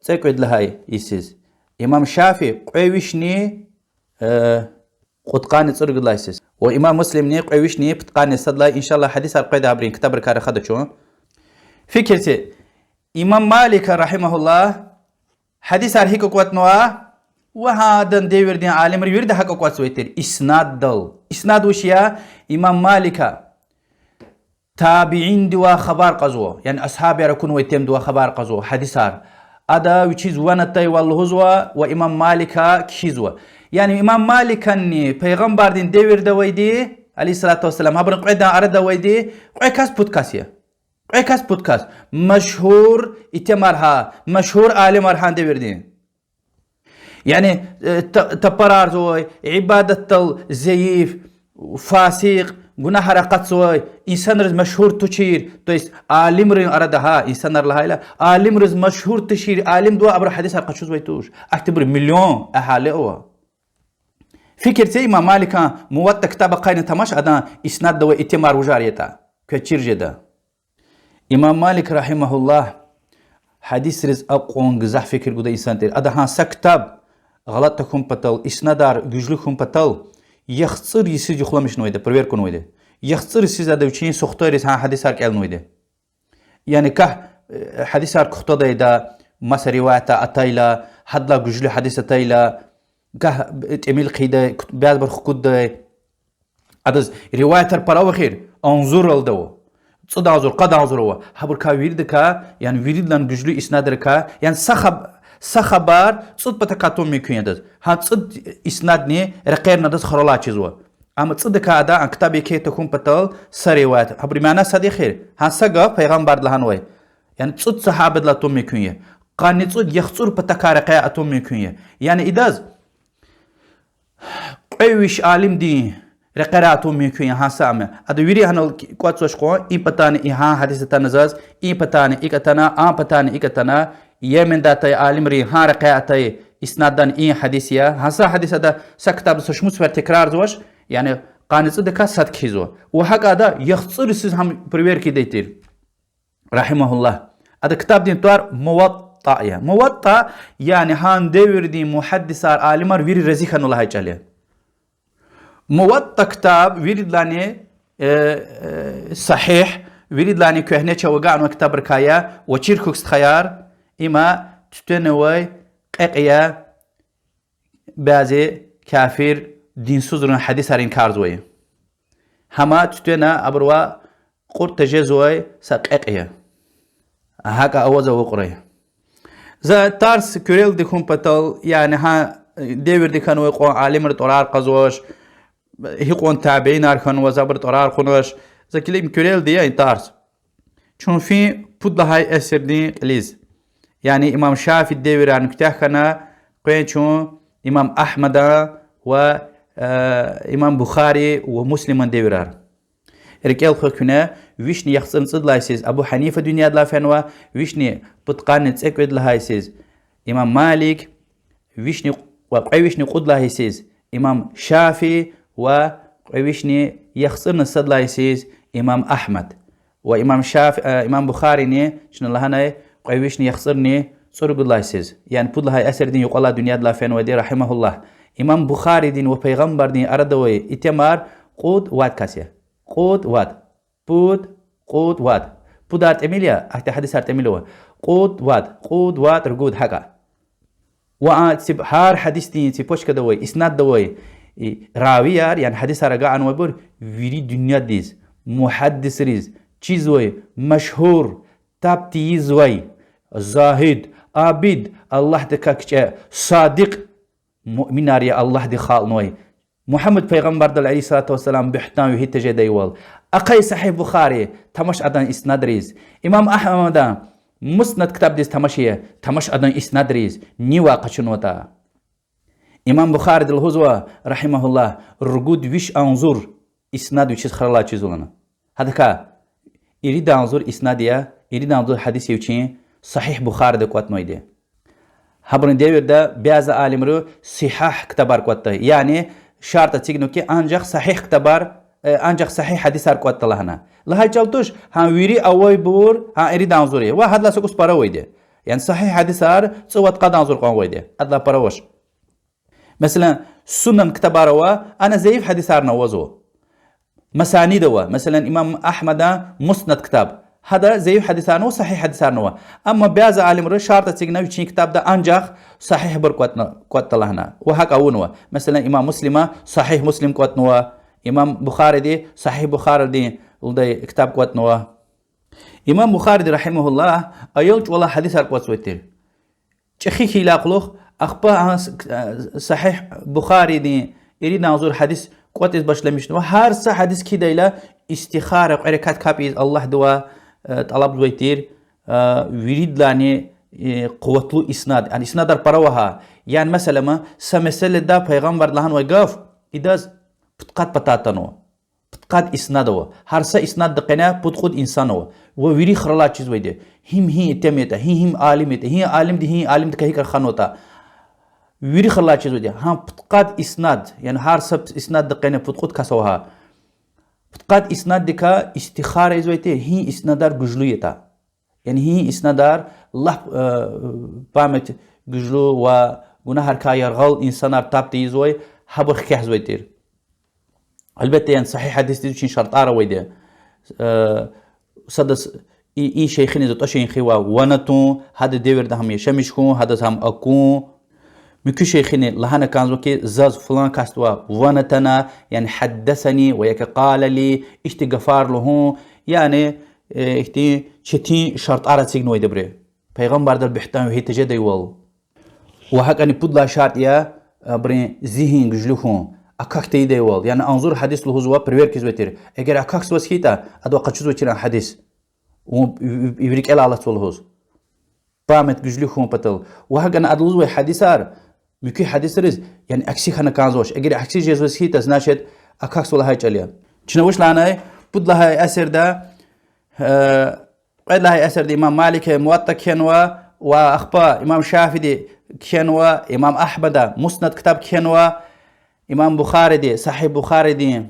تقعد لهاي يسيز إمام شافي قوي ويشني قطقاني تصرق الله يسيز وإمام مسلم نيق ويشني بتقاني صدلا إن شاء الله حديث القيد عبرين كتاب الكار خده شو فكرتي إمام مالك رحمه الله حديث هيك قوت نوا وهذا ديور دين عالم يريد حق قوت سويتر إسناد دل إسناد وشيا إمام مالك تابعين دوا خبر قزو يعني أصحاب يركون ويتم دوا خبر قزو حديثار أدا ويشيز ونتاي والهزوة وإمام مالك كيزوا يعني إمام مالك أني پیغمبر دين ديور دويدي عليه الصلاة والسلام هبرن قعدنا أرد دويدي قعكاس بودكاسيا قعكاس بودكاست مشهور إتمارها مشهور عالم أرحان ديور دين يعني تبرار زوي عبادة الزيف فاسق جناح رقت زوي إنسان رز مشهور تشير تويس عالم رين أردها إنسان رلها إلا عالم رز مشهور تشير عالم دوا أبر حديث هرقت شو زويتوش أكتبر مليون أهالي أوا فكر زي ما مالك موت كتاب قاين تماش أدا إسناد دوا إتمار وجاريتا كتير جدا إمام مالك رحمه الله حديث رز أقوان جزح فكر جدا إنسان تير أدا هان سكتاب غلط تكون بطل إسنادار جوجلكم بطل يختصر يسيج يخلمش نويده برير نويده يختصر يسيج هذا وشين سختار يسها حديث هارك ال نويده يعني كه حديث هارك خطة ده مس رواية أتايلا حد لا جوجل حديث أتايلا كه تميل قيده بعد برخود ده عدز رواية البراو خير انظر الدوا صد انظر قد انظر هو حبر كويرد كا يعني ويرد لان جوجل إسناد كا يعني سخبار صد بتكاتم ميكون دز هاد صد إسنادني رقير ندز خرلا چيزوا اما صد كادا عن كتابي كي تكون بتل سريوات حبر معنا صدي خير هان سغا پیغمبر لهانوي يعني صد صحابه لا توم ميكون قاني صد يخصر بتكارقه اتوم ميكون يعني إداز قويش عالم دي رقراتو ميكون ها سامه ادو ويري هنل كواتسوش كو اي پتاني اي ها حديث تنزاز اي پتاني اكتنا ا پتاني اكتنا يمن داتي عالم ري ها رقاتي اسنادن اي حديثيا هسا حديث ده سكتاب سشموس فر تكرار زوش يعني قانص دكا سات كيزو وحق ده يختصر سيز هم بريور كي ديتير رحمه الله هذا كتاب دين توار موطأ يعني موطأ يعني هان ديور دي محدثار عالمار ويري رزيخان الله يجعله موطأ كتاب ويرد لاني صحيح ويرد لاني كهنة شوقان وكتاب ركايا وشيركوكس خيار إما تتنوي قيقيا بعضي كافر دين سوزرون حديث هارين كارزوي هما تتنا أبروا قرط جزوي سقيقيا هكا أوزا وقرية زا تارس كوريل ديكون بطل يعني ها ديور ديكانو يقوان عالم رطورار قزوش هيقوان تابعين أرخان وزابر طورار خونوش زا كليم كوريل دي يعني تارس چون في بود هاي أسر دي قليز يعني إمام شافي ديور عن كتاخنا قوين چون إمام أحمد و إمام بخاري ومسلم ديورار ركيل خلقنا ويشني يخصن صد لايسيز أبو حنيفة دنيا دلا فنوا ويشني بتقان تسكود لهايسيز إمام مالك ويشني قد لهايسيز إمام شافي ويشني يخصن صد لايسيز إمام أحمد وإمام شافي إمام بخاري ني شنو لهنا ويشني يخصرني صرق لايسيز يعني بود لهاي أسر دين يقول دنيا دلا فنوا دي رحمه الله إمام بخاري دين وبيغمبر دين أردوي إتمار قود واد كاسيا قود واد بود قود واد بودارت إميليا أحد حديث هارت إميلوا قود واد رقود حقا وآن تسيب هار حديث دين تسيبوش كدوي إسناد دوي راويار يعني حديث هارقا عن وبر ويري دنيا ديز محدث ريز چيزوي مشهور تابتيزوي زاهد عابد الله دكاك صادق مؤمن يا الله دي خالنوي محمد پیغمبر دل عليه الصلاة والسلام بحتان وهي تجدي وال أقي صحيح بخاري تمش أدن إسناد ريز إمام أحمد مسند كتاب ديز تمشيه تمش أدن إسناد ريز نيوا قشنوتا إمام بخاري دل هزوا رحمه الله رقود ويش أنظر إسناد ويش خرلا چيزولنا هذا كا يريد أنظر إسناديا يريد أنظر حديث يوچين صحيح بخاري دكوات نويدي هبرن ديور ده بعض عالم رو صحاح كتابار كوتا يعني شرط تيجنو كي أنجح صحيح كتابار أنجح صحيح حديث كوتا لهنا لهاي جالتوش هان ويري أوي بور هان يريد أنظري واحد لا سكوس برا ويدي يعني صحيح حديث صوت قد أنظر قوان ويدي أدلا براوش مثلا سنن كتاباروا أنا زيف حديث نوزو مسانيد مثلا إمام أحمد مسند كتاب هذا زي حديثانه صحيح حديثانه أما بعض عالم رو شرط تيجنا ويشين كتاب ده أنجح صحيح بركوت لهنا وهك أونوا مثلا إمام مسلم صحيح مسلم كوتنوا إمام بخاري دي صحيح بخاري دي ولدي كتاب كوتنوا إمام بخاري دي رحمه الله أيلج والله حديث كوت سويتر تشخيكي لاقلوخ أخبا صحيح بخاري دي يريد نظور حديث قوات باش لمشنو هارسا حديث كده إلى استخارة قركات كابي الله دوا طلب زويتير يريد لاني قوتلو إسناد يعني إسناد البروها يعني مثلا ما سمسل دا پیغمبر لهن وقف إداز بتقات بتاتنو بتقات إسنادو هارسا إسناد دقنا بتقود إنسانو وويري خرلا چیز ويده هي تميتا هم عالميتا هي عالم دي هي عالم دي كهي خانوتا ويري خرلا چیز ويده هم بتقات إسناد يعني هارسا إسناد دقنا بتقود كسوها بتقات إسناد دكا استخارة زويته هي إسنادار گجلويتا يعني هي إسنادار الله بامت گجلو و گناهار كاير غل إنسانار تابتي زوي هبخ كه زويتير البته يعني صحيح حديث دي چين شرطاره ويده سدس اي شيخين زت اشين خوا ونتو هذا ديور ده هم يشمشكو هذا هم اكو مكو شيخين لهنا كان زوكي زاز فلان كاستوا ونتنا يعني حدثني ويك قال لي اشتغفار له يعني اختي شتي شرط اره سيغنو يدبري پیغمبر در بحتان هي تجدي وال وهك اني بدلا شرط يا برين ذهن گجلوخون أكاك تيدي وال يعني أنظر حديث له زوا بريور كيزوتير أجر أكاك سوى سكيتا أدو قد زوتير حديث ويبريك إلا على طولهوز بامت جزلي خون بطل وهاك أنا أدلوز وي حديثار مكي حديث رز يعني أكسي خنا كانزوش أجر أكسي جزوة سكيتا زناشد أكاك سوى هاي جاليا شنوش لعناي بود لها أسر دا قد لها أسر دي إمام مالك موطا كينوا وأخبا إمام شافعي كينوا إمام أحمد مسند كتاب كينوا إمام بخاري دي صحيح بخاري دي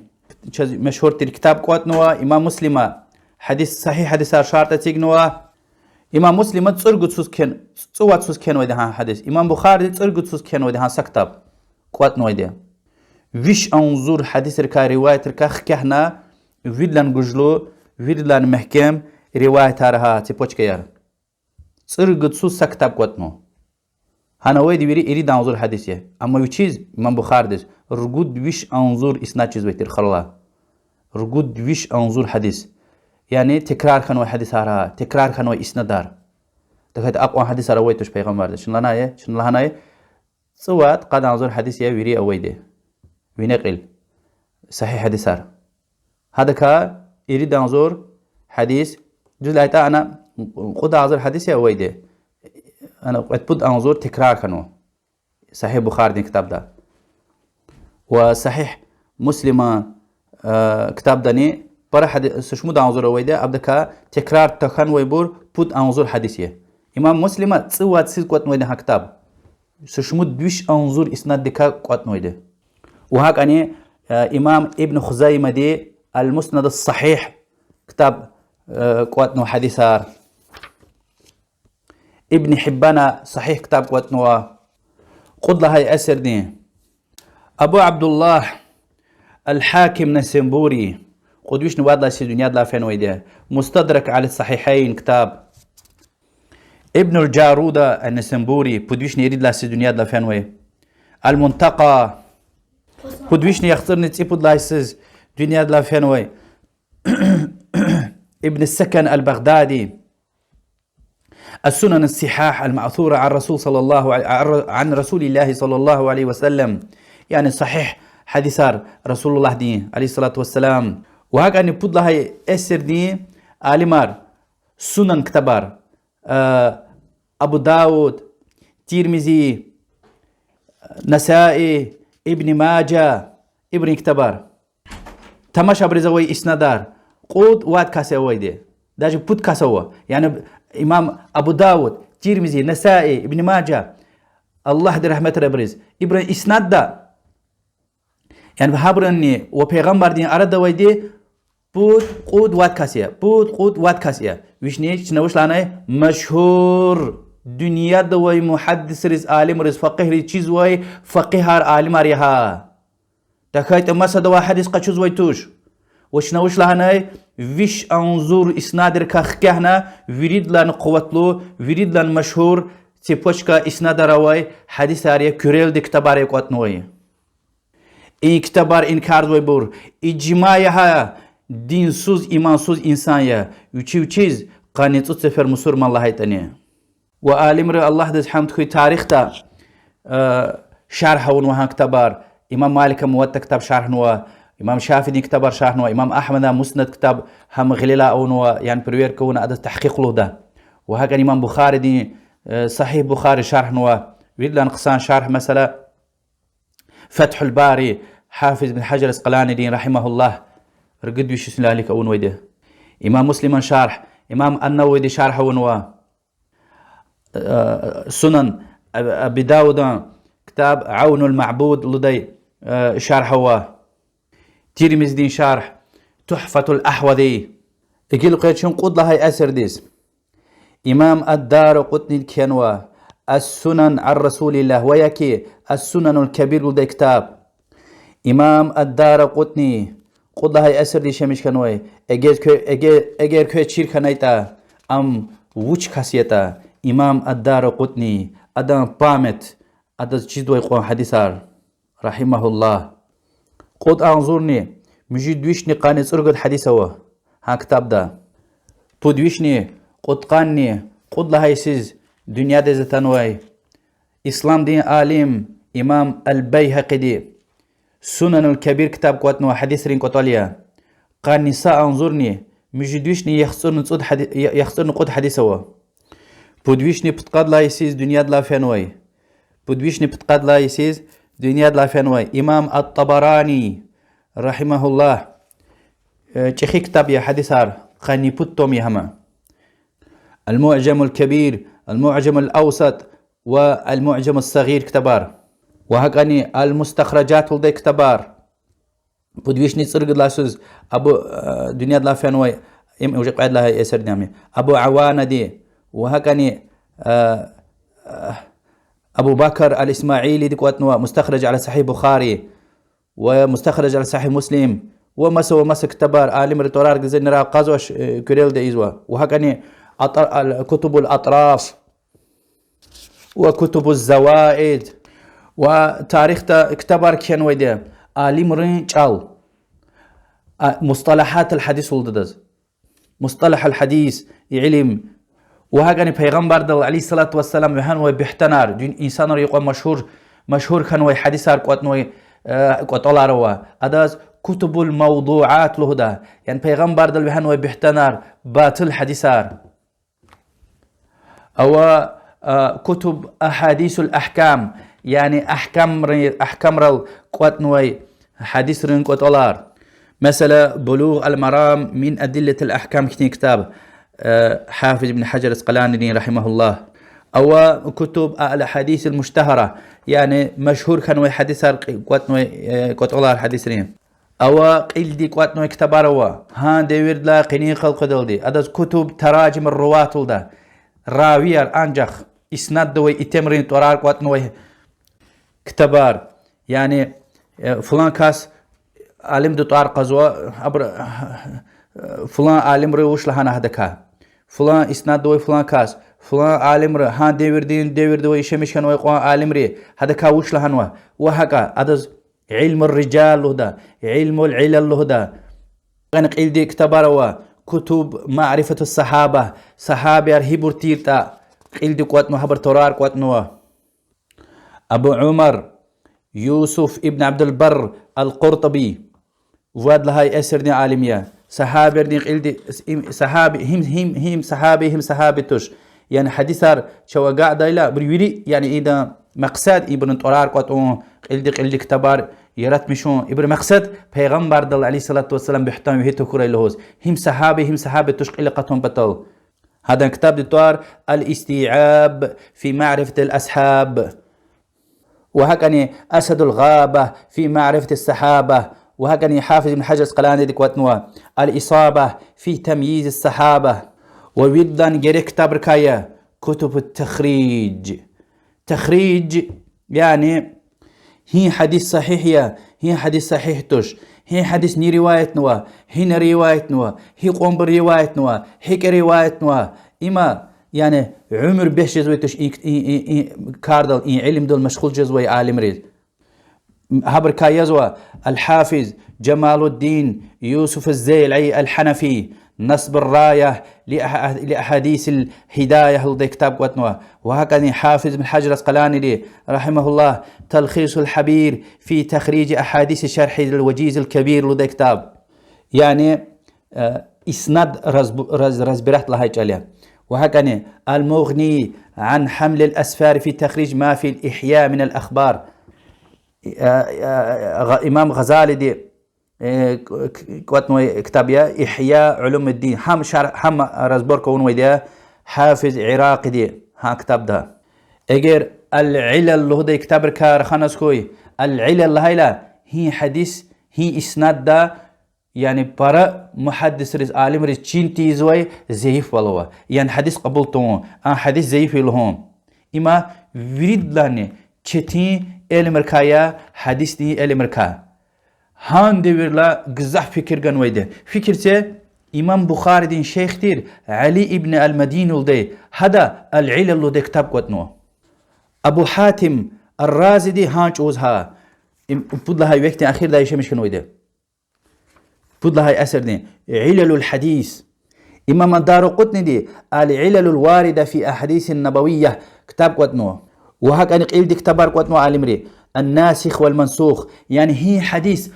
مشهور تر كتاب قوتنوا إمام مسلم حديث صحيح حديث شرطة تيجنوا إمام مسلم تصرق تسوس كن صوت تسوس كن وده حديث إمام بخاري تصرق تسوس كن وده سكتاب قوتنوا ده ويش أنظر حديث ركا رواية ركا خكهنا فيدلان جوجلو فيدلان محكم رواية تارها تبوش كيار تصرق تسوس سكتاب قوتنوا هنا ويدي بيري إريد أنظر حديثه أما يوتشيز إمام بخاري دس رجود ويش أنظر إسناد چیز بيتر خلا رجود ويش أنظر حديث يعني تكرار خنوا حديث هارا تكرار خنوا إسنادار تكاد أقوى حديث هارا ويتوش پیغمبر دس شن لهناي شن لهناي سوات قد أنظر حديث يا بيري أويده وينقل صحيح حديث هار هذا كا إريد أنظر حديث جزء لايتا أنا قد أنظر حديث يا أويده أنا أتبد أنظر تكرار خنوا صحيح بخاري دي كتاب ده وصحيح مسلم كتاب داني برا حديث سشمود أنظر ويدا أبدك تكرار تخن ويبور بود أنظر حديثية إمام مسلم تسوى تسيز قوات نويدا كتاب سشمود دوش أنظر إسناد دكا قوات نويدا وهاك أني إمام ابن خزيمة دي المسند الصحيح كتاب قوات نو حديثار ابن حبان صحيح كتاب قوات نو قد لها أسر دي أبو عبد الله الحاكم نسنبوري قدوش نواد لا سي دنيا لا فين ويدي مستدرك على الصحيحين كتاب ابن الجارودة النسنبوري قدوش يريد لا سي دنيا لا فين وي المنتقى قدوش يختارني تيبود لا سي دنيا لا فين وي ابن السكن البغدادي السنن الصحاح المأثورة عن رسول صلى الله عن رسول الله صلى الله عليه وسلم يعني صحيح حديثار رسول الله دي عليه الصلاة والسلام وهاك أني بود لها أسر دي آلمار سنن كتبار أبو داود تيرمزي نسائي ابن ماجة ابن كتبار تماش أبرزوي إسنادار قود واد كاسوي دي داج بود كاسوا يعني إمام أبو داود تيرمزي نسائي ابن ماجة الله دي رحمة ربرز ابن إسناد دا يعني بحبرني وبيغمبر دين أرد ويدي بود قود واد كاسيا بود قود واد كاسيا ويشني شنوش لانه مشهور دنيا دوي محدث رز عالم رز فقيه رز چيز وي فقيه هار عالم ريها تكايت مسد واحد قچوز وي توش وشنوش لانه ويش انظر اسناد ركخ كهنا ويريد لان قوتلو ويريد لان مشهور تيبوشكا اسناد روي حديث اريا كوريل دي كتاباري قوتنوي این کتابار انکار دوی بور اجماعی ها دین سوز ایمان سوز انسان یا یوچی چیز قانیت سفر مسلمان الله تنی وآلمر الله دز حمد خوي تاريخ تا شرح ونوها كتبار إمام مالك موت كتاب شرح نوا إمام شافعي كتبار شرح نوا إمام أحمد مسند كتاب هم غليلا أو نوا يعني برير كون هذا تحقيق له ده وهكذا إمام بخاري دي صحيح بخاري شرح نوا يريد نقصان شرح مثلا فتح الباري حافظ بن حجر العسقلاني دين رحمه الله رقد وش اسم ذلك أو نويده إمام مسلم شرح إمام النووي دي شرح ونوا سنن أبي داود كتاب عون المعبود لدي شرح هو ترمذي دين شرح تحفة الأحوذي يقول قيد شون قد لها أسر ديس إمام الدار قطني الكنوى السنن عن رسول الله ويكي السنن الكبير لدي كتاب إمام الدار قطني قد لها أسر دي شمش كنوى أجير كوي تشير كنايتا أم وچ خاصيتا إمام الدار قطني أدام بامت أدام چيز يقوم حديثار رحمه الله قد أنظرني مجيد ويشني قاني سرقد حديثه ها كتاب دا بود ويشني قد قاني قد لها يسيز دنيا دي زتنوي إسلام دين عالم إمام البيهقي دي سنن الكبير كتاب قوتنا حديث رين قطاليا قال نساء أنظرني مجيد ويشني يخسرن قد حديثه بود ويشني بتقاد لا يسيز دنيا دلا فانوي بود ويشني بتقاد لا يسيز دنيا دلا فانوي إمام الطبراني رحمه الله چخي كتاب يا حديثار قاني بوتومي هما المعجم الكبير المعجم الأوسط والمعجم الصغير كتبار وهكاني المستخرجات ولدي كتبار بدويشني تصرق لاسوز أبو دنيا دلا فانوي إم وجق قاعد لها يسر نامي أبو عوانة دي وهكاني أبو بكر الإسماعيلي دي قواتنوا مستخرج على صحيح بخاري ومستخرج على صحيح مسلم ومسا كتبار آلم رتورار جزين را قازوش كريل دي إزوا وهكاني كتب الأطراف وكتب الزوائد وتاريخ كتبار كيان ويدي آلم رنجال مصطلحات الحديث ولددز مصطلح الحديث علم وهكذا پیغمبر دل عليه الصلاة والسلام وهن وبيحتنار دين إنسان يقوم مشهور كان وحديثار قوتولاروا أداز كتب الموضوعات له ده يعني پیغمبر دل وهن وبيحتنار باطل حديثار أو كتب أحاديث الأحكام يعني أحكام رل قوتنوي حديث رن قوتولار مثلا بلوغ المرام من أدلة الأحكام كتاب حافظ ابن حجر العسقلاني رحمه الله أو كتب الأحاديث المشتهرة يعني مشهور كانوا حديثار قوتولار حديثين أو قيل دي قوتنوي كتباروا هان ديورد لا قني خلق دولدي أدز كتب تراجم الرواة ولدا راوير أنجخ إسناد دوي إتمرين تورار قوتنوي كتبار يعني فلان كاس عالم دو طار قزوا فلان عالم روش لهانا هدكا فلان اسناد دوي فلان كاس فلان عالم ر هان ديور دوي شمش كانوا يقوا عالم ري هدكا وش لهانوا وهكا ادز علم الرجال له علم العلل له غن قيل دي كتباروا كتب معرفة الصحابة صحابة هيبر تيرتا قيل دي قوات محبر تورار قوات نوا أبو عمر يوسف ابن عبد البر القرطبي واد لهاي أسرني عالمية صحابة قيل دي صحابي هم صحابي توش يعني حديثار شو قاعدة لا بريوري يعني إذا مقصد ابن تورار قوات قيل دي كتبار يرات مشون ابن مقصد پیغمبر دل عليه الصلاة والسلام بيحتوي وهيتو كوري لهوز هم صحابي تشقي لقتهم بطل هذا كتاب دكتور الاستيعاب في معرفة الأصحاب وهكذا أسد الغابة في معرفة الصحابة وهكذا حافظ ابن حجر العسقلاني دكواتنوا الإصابة في تمييز الصحابة وويدان جري كتاب ركاية كتب تخريج يعني هي حديث صحيح هي حديث صحيح توش هي حديث ني رواية نوا هنا رواية نوا هي قوم برواية نوا هيك رواية نوا إما يعني عمر بيش جزوي توش كاردل علم دول مشغول جزوي عالم ريد هبر كايزوا الحافظ جمال الدين يوسف الزيلعي الحنفي نصب الراية لأحاديث الهداية لدي كتاب قوتنوا. وهكذا حافظ بن حجر العسقلاني لي رحمه الله تلخيص الحبير في تخريج أحاديث شرح الوجيز الكبير لدي كتاب. يعني إسناد رزبرات لهاي عليها. وهكذا المغني عن حمل الأسفار في تخريج ما في الإحياء من الأخبار. إمام غزالي دي كتابيا إحياء علوم الدين هم رزبور كون ويديا حافظ عراقي دي ها كتاب ده. اگر العلل اللي دي كتاب كار خانس كوي العلل هايلا هي حديث هي إسناد ده يعني برا محدث رز عالم رز چين زوي زيف والله يعني حديث قبولتون حديث زيف لهم إما وريد لاني چتين المركايا حديث دي المركا هان ديورلا غزح فكر غنويده فكر سي إمام بخاري دين شيخ تير علي ابن المدين ولدي هذا العلل لدي كتاب قوتنو. أبو حاتم الرازي دي هانش اوزها بدلها وقت أخير دا يشمش كنويده بدلها أسر دي علل الحديث. إمام الدارقطني دي العلل الواردة في أحاديث النبوية كتاب قوتنو. وهكذا قيل دي كتاب قوتنو عالمري الناسخ والمنسوخ يعني هي حديث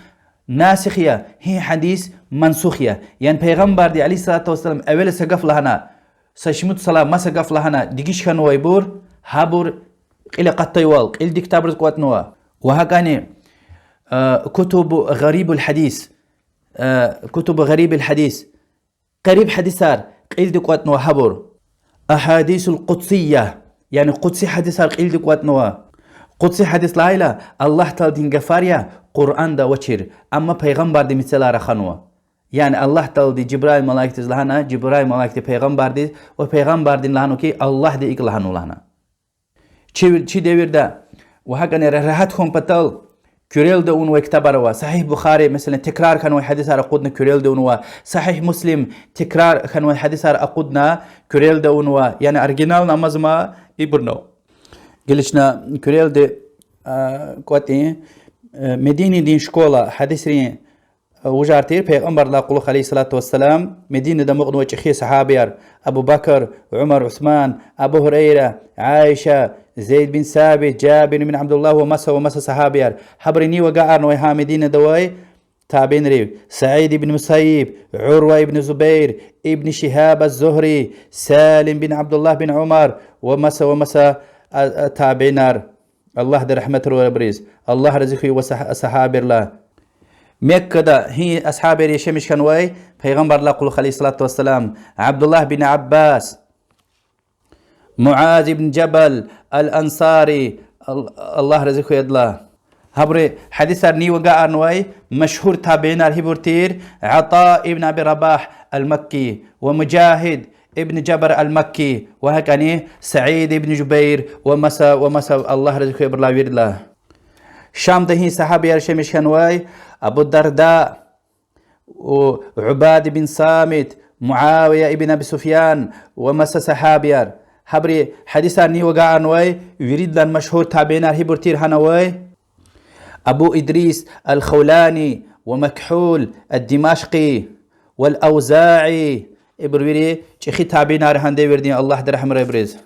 ناسخية هي حديث منسوخية. يعني پیغمبر دي عليه الصلاة والسلام أول سقف لهنا سشمت صلاة ما سقف لهنا ديكيش كانوا يبور هابور إلى قطيوال إل دي كتاب قوتنو. وهكذا كتب غريب الحديث كتب غريب الحديث قريب حديثار إل دي قوتنو هابور أحاديث القدسية يعني قدسي حديثار إل دي قوتنو. قدسي حديث لايلا الله تعالى دين غفاريا قرآن دا وچير اما پیغمبر دي مثلا رخنوا. يعني الله تعالى دي جبرائيل ملائكة لهنا جبرائيل ملائكة پیغمبر دي و پیغمبر دين لهنو كي الله دي اقل لهنو لهنا چي ديوير دا. وهكذا رهات خون پتل كوريل دا اونو اكتبروا صحيح بخاري مثلا تكرار كانوا حديث على قدنا كوريل دا اونو صحيح مسلم تكرار كانوا حديث على قدنا كوريل دا اونو يعني ارجينال نمازما يبرنو قلشنا كوريل دي قوتي مدينة دين شكولا حديث رين وجارتير پیغمبر لا قلوخ عليه الصلاة والسلام مدينة دا مغنو وچخي صحابيار أبو بكر عمر عثمان أبو هريرة عائشة زيد بن ثابت جابر بن عبد الله ومسا صحابيار حبرني وقعر نويها مدينة دواي تابين ريو سعيد بن مسيب عروة بن زبير ابن شهاب الزهري سالم بن عبد الله بن عمر ومسا تابينار الله در رحمة وربريز الله رزقه وصحابر الله مكة دا هي أصحاب ريشمش كانواي پیغمبر الله قلوخ عليه الصلاة والسلام عبد الله بن عباس معاذ بن جبل الأنصاري الله رزقه يدلا هبري حديث ني وقع نواي مشهور تابعين الهبورتير عطاء ابن أبي رباح المكي ومجاهد ابن جبر المكي وهكذا سعيد ابن جبير ومسا الله رزقه يبرلا ويرلا. شام دهي صحابي يرشمش كانواي أبو الدرداء وعباد بن صامت معاوية ابن أبي سفيان ومسا صحابيار حبري حديثا ني وقع نواي يريد لن مشهور تابعين الهبورتير هنواي أبو إدريس الخولاني ومكحول الدمشقي والأوزاعي إبرويري شيخي تابعين هندي وردين الله در رحمه يبرز.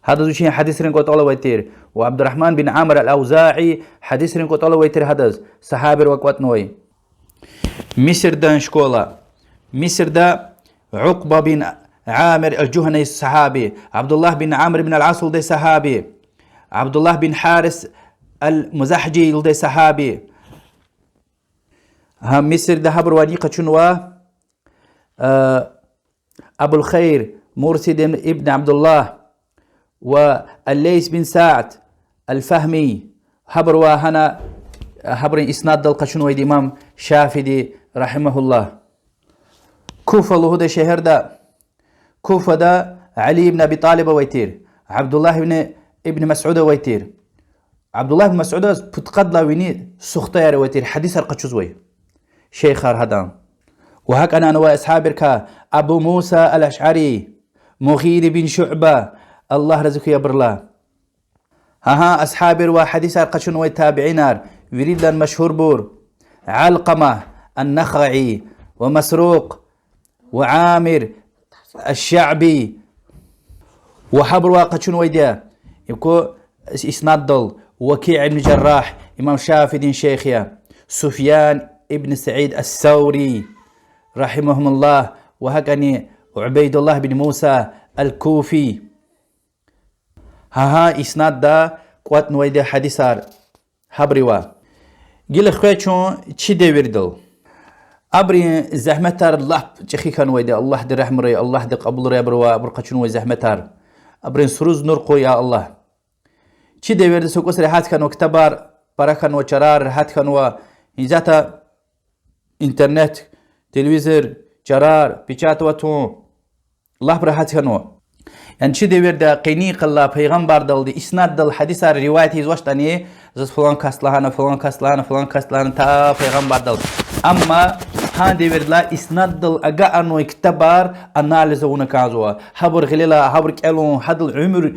هذا زوجين حديث رين قطع ويتير وعبد الرحمن بن عامر الأوزاعي حديث رين قطع ويتير هذا صحابي وقوات نوي. مصر دا شكولا مصر دا عقبة بن عامر الجهني الصحابي عبد الله بن عامر بن العاص دي صحابي عبد الله بن حارس المزحجي دي صحابي. هم مصر دا هبر ونيقة شنوا أبو الخير مرسد ابن عبد الله والليث بن سعد الفهمي هبر وهنا هبر إسناد دل قشنو ويد إمام شافعي رحمه الله. كوفة له ده شهر ده كوفة ده علي بن أبي طالب ويتير عبد الله بن ابن مسعود ويتير عبد الله بن مسعود بتقد لا ويني سختير ويتير حديث القشوزوي شيخ هذا. وهك أنا وأصحابك أبو موسى الأشعري مغير بن شعبة الله رزقه يبرلا. ها أصحابر وحديث القشن ويتابعينار يريد مشهور بور علقمة النخعي ومسروق وعامر الشعبي وحبر واقع شنو ويدا يكو إسناد دل وكيع بن جراح إمام شافعي دين شيخيا سفيان ابن سعيد الثوري رحمهم الله وهكني وعبيد الله بن موسى الكوفي ها إسناد دا قوات نويدا حديثار حبروا قيل خويتشون تشي ديوردل أبري زحمتار الله تخي كان ويدا الله دي رحمري الله دي قبول ري بروا برقشون وي زحمتار أبرين سروز نرقو يا الله تشي ديورد سوكوس رحات كانوا كتبار براكن وشرار رحات كانوا إنزاتا إنترنت تلفزير شرار بيشات واتو الله برحات كانوا يعني تشي ديورد قينيق الله پیغمبر دل دي إسناد دل حديث روايتي زوشتاني زس فلان كاستلانا فلان كاستلانا فلان كاستلانا تا پیغمبر دل أما هان ديورد لا إسناد دل أجا أنو اكتبار أناليز ونكازوا حبر غليلا حبر كيلون حد العمر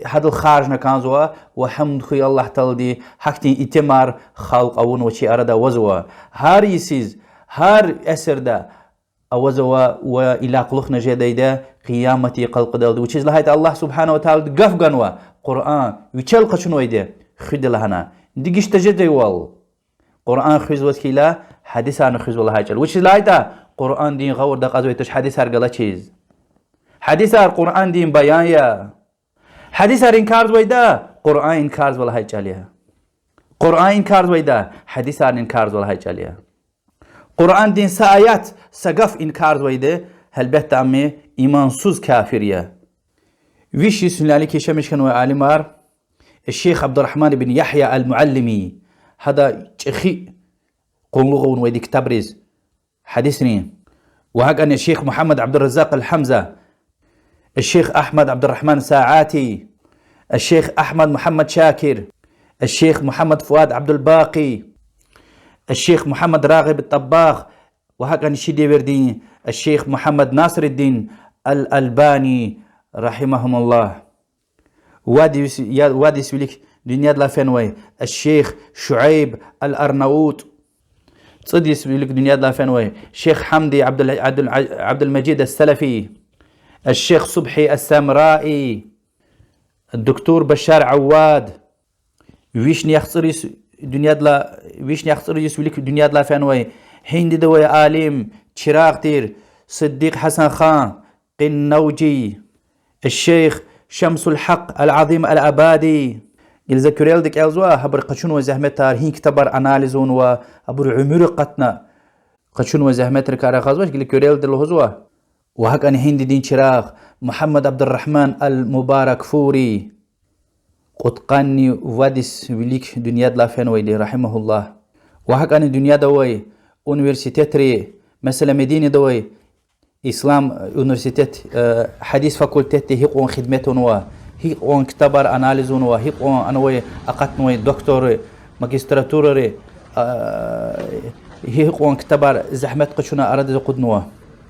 حد الخارج نكازوا وحمد خوي الله تعالى دي حكتي إتمار خلق أون وشي أردا وزوا هار يسيز هار أسر دا أوزوا وإلى قلقنا جديدة قيامتي قلق دل وشيز لهايت الله سبحانه وتعالى قف قنوا قرآن ويشل قشنو يده خد لهنا ديجش تجدي وال قرآن خزوت كلا حديث عن خزو الله هاجل وش لايدا قرآن دين غور دقازوي تش حديث هرقلا چيز حديث هر قرآن دين بيان يا حديث هر انكارز ويدا قرآن انكارز والله هاجاليها قرآن انكارز ويدا حديث هر انكارز والله هاجاليها قرآن دين سآيات سقف انكارز ويدا هل بيت عمي إيمانسوز كافرية ويش يسن لالي كيشمش كانوا عالمار الشيخ عبد الرحمن بن يحيى المعلمي هذا شيخي قلوغون ويديك تبرز حديثني وهكذا الشيخ محمد عبد الرزاق الحمزة الشيخ أحمد عبد الرحمن ساعاتي الشيخ أحمد محمد شاكر الشيخ محمد فؤاد عبد الباقي الشيخ محمد راغب الطباخ وهكذا نشيدي وردين الشيخ محمد ناصر الدين الألباني رحمهم الله وادي سوليك دنيا لا فنوي الشيخ شعيب الأرناؤوط صدي يسوليك دنيا لا فنوي الشيخ حمدي عبد المجيد السلفي الشيخ صبحي السامرائي الدكتور بشار عواد ويشني يخسر دنيا لا ويشني يخسر يسوليك دنيا لا فنوي هند دوي عالم شراغ تير صديق حسن خان قنوجي الشيخ شمس الحق العظيم الأبادي يذكر يلدك ألزوا حبر قشون وزحمتار هين كتبر أناليزون وحبر عمر قطنا قشون وزحمتر كارا خازوش يذكر يلد الهزوا وهك أن هند دين شراغ محمد عبد الرحمن المبارك فوري قطقاني وادس وليك دنيا دلافين ويلي رحمه الله وهك أن دنيا دوي أونيفرسيتيتري مثلا مدينة دوي إسلام أونيفرسيتيت حديث فاكولتيتي هيقون خدمتون هيقون كتبر أناليزون هيقون أنوي أقاتنوي دكتور ماجستراتور هيقون كتبر زحمت قشنا أراد قدنوا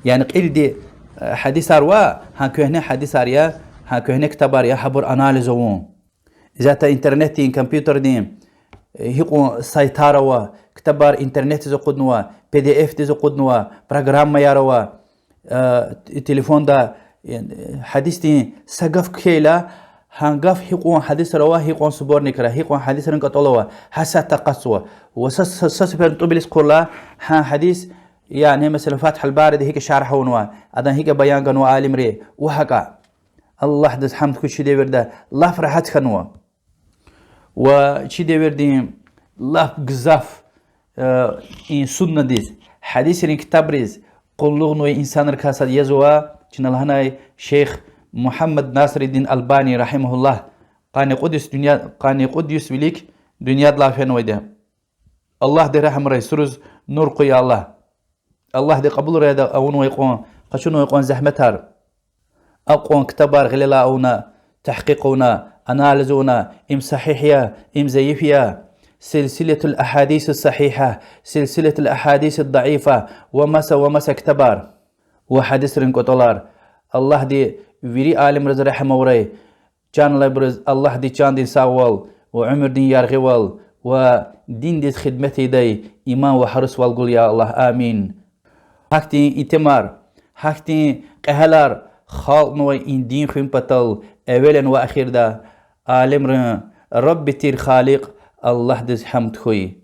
يعني قيل دي حديث أروا هنكو هنا حديث أريا هنكو هنا كتبر يا حبر أناليزون إذا تا إنترنتي كمبيوتر دي هيقون سايتاروا كتبر إنترنت زو قدنوا PDF زو قدنوا برنامج ما ياروا تليفون دا حديث دي سقف كيلا هنقف هيقون حديث روا هيقون صبور نكرا هيقون حديث رنك طلوا حسا تقصوا وسسفر طبلس كلها حديث يعني مثلا فاتح البارد هيك شارح ونوا أذن هيك بيان قنوا عالم ري وهكا الله حدث حمد كل شيء ورده الله فرحت خنوا وشي وردي الله قزاف إن سنة ديز حديث رنك تبرز قلوغنو إنسان ركاسة يزوا جنال هناي شيخ محمد ناصر الدين الباني رحمه الله قاني قدس وليك دنيا دلافين ويدا الله دي رحم ري سرز نور قيا الله دي قبول ري أون ويقون قشون ويقون زحمتار أقوان كتبار غليلا أونا تحقيقونا أنالزونا إم صحيحيا إم زيفيا سلسلة الأحاديث الصحيحة سلسلة الأحاديث الضعيفة ومسا كتبار وحديث رنكوتولار الله دي ويري عالم رز رحمه وري جان لبرز الله دي جان دي ساول وعمر دين يارغوال ودين دي خدمتي دي إيمان وحرس والقول يا الله آمين هكتي إتمار هكتي قهلار خالق نوي إن دين خيم بطل أولا وأخير دا عالم رب تير خالق الله دز حمد خوي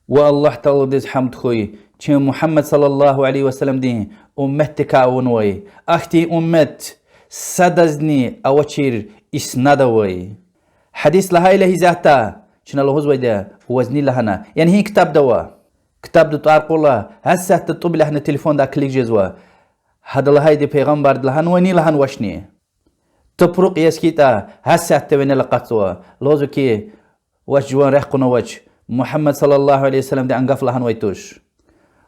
والله تعالى دز حمد خوي چه محمد صلى الله عليه وسلم دي أمتك أونوي أختي أمت سدزني أوچير إسنادوي حديث لهاي لهي ذاتا چنا لهوز ويدا وزني لهنا يعني هي كتاب دوا كتاب دو طارق الله هسه تطب لهنا التليفون دا كليك جزوا هذا لهاي دي پیغمبر لهن وني لهن وشني تبرق يسكيتا هسه تبين لقطوا لوزو كي وش جوان ريحقنا وجه محمد صلى الله عليه وسلم دي انقف لهن ويتوش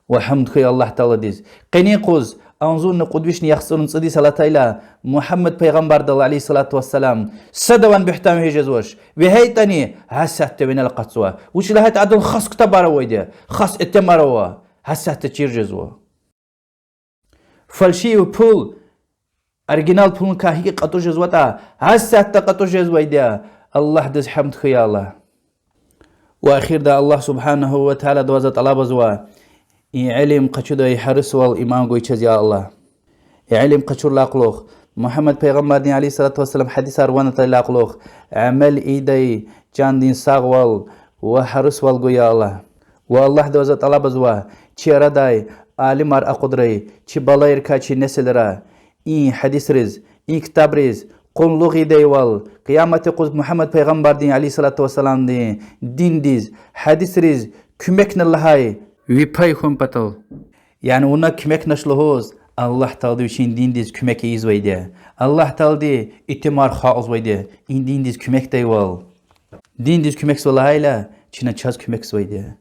وحمد خي الله تعالى ديز قيني قوز أنظن قدوشني يخسرون صدي صلاة إلى محمد پیغمبر دل عليه الصلاة والسلام سدوان بحتام هجزوش بهيتني هسه بين القصوى وش لهت عدل خاص كتبارا ويدا خاص اتماروا هسه تشير جزوى فالشي وبول أرجينال بول كاهي قطو جزوتا هسه قطو جزوى الله دز حمد خي الله وأخير دا الله سبحانه وتعالى دوازة طلاب زوا علم قشدو يحرس والإمام قويتشز يا الله علم قشور لاقلوخ محمد پیغمبر عليه الصلاة والسلام حديث أروانة لاقلوخ عمل إيدي جان دين ساغوال وحرس والقو يا الله والله دوزة طلب زوا چي رداي عالم ار أقدري چي بالاير كا چي نسل را إن حديث رز إن كتاب رز قل لغي ديوال قيامة قز محمد پیغمبر عليه الصلاة والسلام دين ديز حديث رز كمكن اللهاي ويباي خون بطل يعني اونا كمك نشلهوز الله تعالى وشين دين ديز كمك ايز ويده الله تعالى اتمار خاص ويده این دين ديز كمك ديوال دين ديز كمك سولا هايلا چنا چاز كمك سويده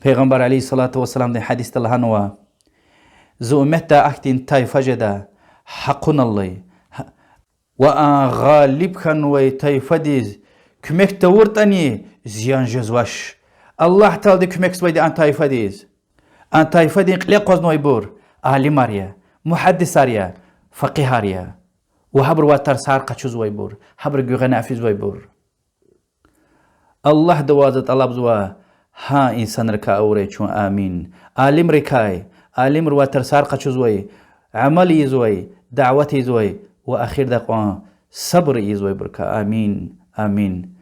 پیغمبر عليه الصلاة والسلام دي حديث تلهانوا زو امتا اكتين تايفة جدا حقون الله وان غالب خانوي تايفة ديز كمك تورتاني زيان جزواش الله تعالى كمك سويدي أن طائفة ديز أن طائفة دي قليق قوزنوي بور عالم آريا محدث آريا فقيه آريا وحبر واتر سار قچوز وي بور حبر قيغن عفيز وي بور الله دوازت الله بزوا ها إنسان ركا أوري چون آمين عالم ركاي عالم رواتر سار قچوز وي عمل يزوي دعوة يزوي وأخير دقوان صبر يزوي بركا آمين آمين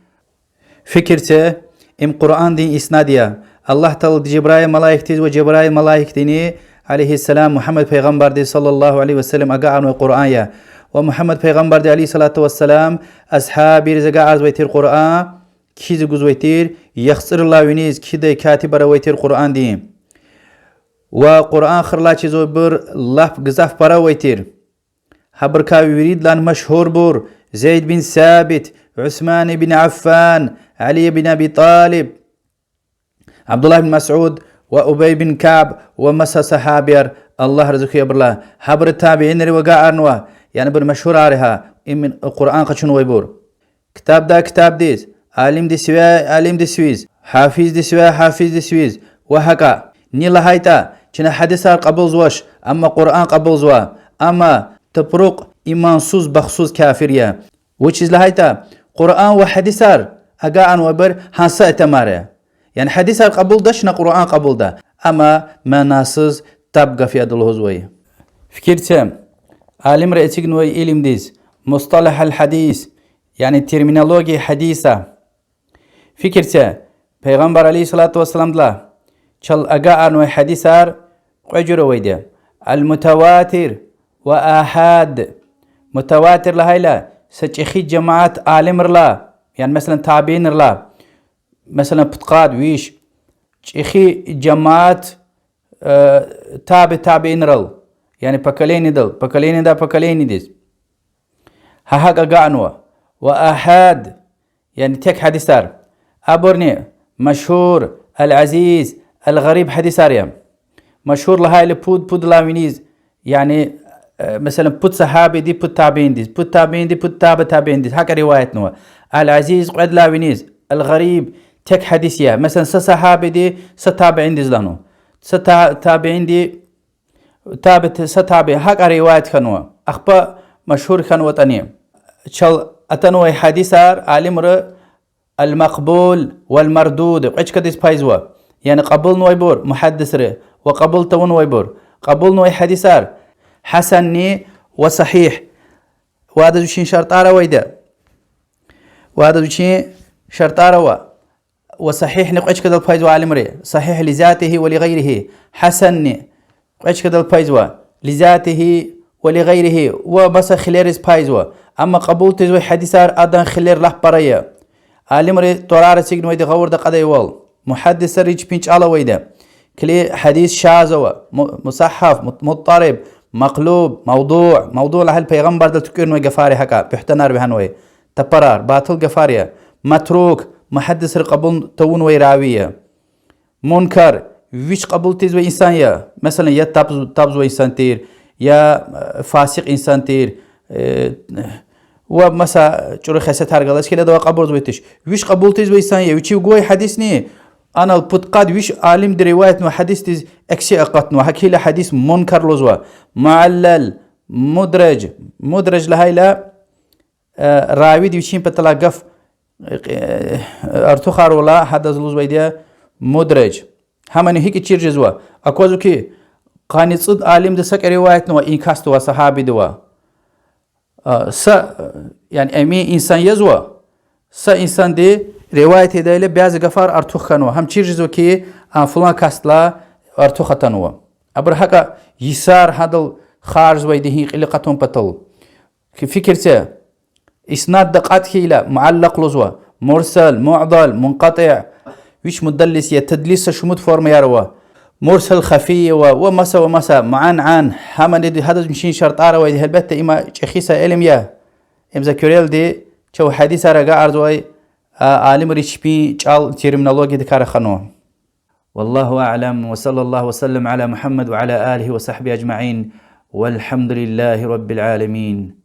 فكرته ام قرآن دين إسنادية الله تعالى جبرائيل ملائكتي وجبرائيل ملائكتيني عليه السلام محمد پیغمبر دي صلى الله عليه وسلم أقعن القرآن ومحمد پیغمبر دي عليه الصلاة والسلام أصحابي رزقا عرض ويتير قرآن كيز قوز ويتير يخسر الله ونيز كده كاتب ويتير قرآن دي وقرآن خرلا چيزو بر لف قزاف برا ويتير هبركا يريد لان مشهور بور زيد بن ثابت عثمان بن عفان علي بن أبي طالب عبد الله بن مسعود وأبي بن كعب ومسا صحابير الله رزقه يبرلا حبر التابعين روقا أرنوا يعني بر مشهور عليها من القرآن قشن ويبور كتاب دا كتاب ديز عالم دي سوا عالم دي سويز حافظ دي سوا حافظ دي سويز وهكا نيلا هايتا چنا حديثار قبل زواش أما قرآن قبل زوا أما تبرق إيمان سوز بخصوص كافرية وچيز لهايتا قرآن وحديثار أقاعن وبر هانسا اتماري يعني حديث قبول داشنا قرآن قبول دا أما ما ناسز تبقى في هذا الهزوي فكرت عالم رأيتك نوي إلم ديز مصطلح الحديث يعني ترمينولوجي حديثة فكرت پیغمبر عليه الصلاة والسلام دلا چل أقاعن وي حديثار قجر ويدا المتواتر وآحاد متواتر لهايلا سچخي جماعات عالم رلا يعني مثلا تابعين رلا مثلا بتقاد ويش چخي جماعات تابعين رل يعني بكاليني دل بكاليني ديز هاك قانوا وآحاد يعني تك حديثار أبورني مشهور العزيز الغريب حديثار مشهور لهاي بود لاوينيز يعني مثلا بود صحابي دي بود تابعين ديز بود تابعين دي بود تابعين ديز هكا روايتنا العزيز قد لاوينيز الغريب تك حديثية مثلا صحابي دي ستابعين ديز لانو ستابعين دي ستابع هكا روايت كانوا أخبا مشهور كانوا وطنية شل أتنوي حديثار عالم المقبول والمردود إيش كديس بايزوا يعني قبول نويبور محدث ره وقبول تون ويبور قبول نوي حديثار حسن وصحيح وهذا دوشين شرطارة ويدا وهذا دوشين شرطارة وصحيح نقعش كذا الفايز وعالمري صحيح لذاته ولغيره حسن نقعش كذا الفايز لذاته ولغيره وبس خليرز فايز أما قبول تزوي حديثار أدن خلير له بريا عالمري تورار سيجن ويدا غور دا قضي وال محدث ريج بينش على ويدا كلي حديث شاذ مصحف مضطرب مقلوب موضوع لهل پیغمبر دل تكون وقفاري حكا بيحتنار بهنوي تبرار باطل قفاريا متروك محدث قبول تون ويراوية منكر ويش قبول تيز انسان يا مثلا يا تبز انسان تير يا فاسق انسان تير ومسا چور خاصت هر غلط كده دوا قبول زويتش ويش قبول تيز انسان يا ويشي جوي حديث ني انا البودقاد ويش عالم دي روايه نو حديث تيز اكسي اقطنو حكي حديث منكر لزوا معلل مدرج لهايلا راوي دي وشين بتلاقف ارتخار ولا حدث لوز بيديا مدرج هماني هيك تشير جزوا اكوزو كي قاني صد عالم دي سك روايه نو ان كاستوا صحابي دوا يعني امي انسان يزوا انسان دي روايه دايله بياز غفار ارتخنو هم تشير جزوا كي فلان كاستلا ارتخنو ابرحك يسار هذا خارج ويدي قلقتهم بطل فكرته إسناد دقات كيلا معلق لزوا مرسل معضل منقطع ويش مدلس تدليس شمود فورم ياروا مرسل خفي ومسا معان همان دي هذا مشين شرط آره ويدي هلبت إما شخيصة علم يا إمزا كوريل دي شو حديثة رقا أرزوي عالم ريشبي جال تيرمنولوجي دكار خنو والله أعلم وصلى الله وسلم على محمد وعلى آله وصحبه أجمعين والحمد لله رب العالمين.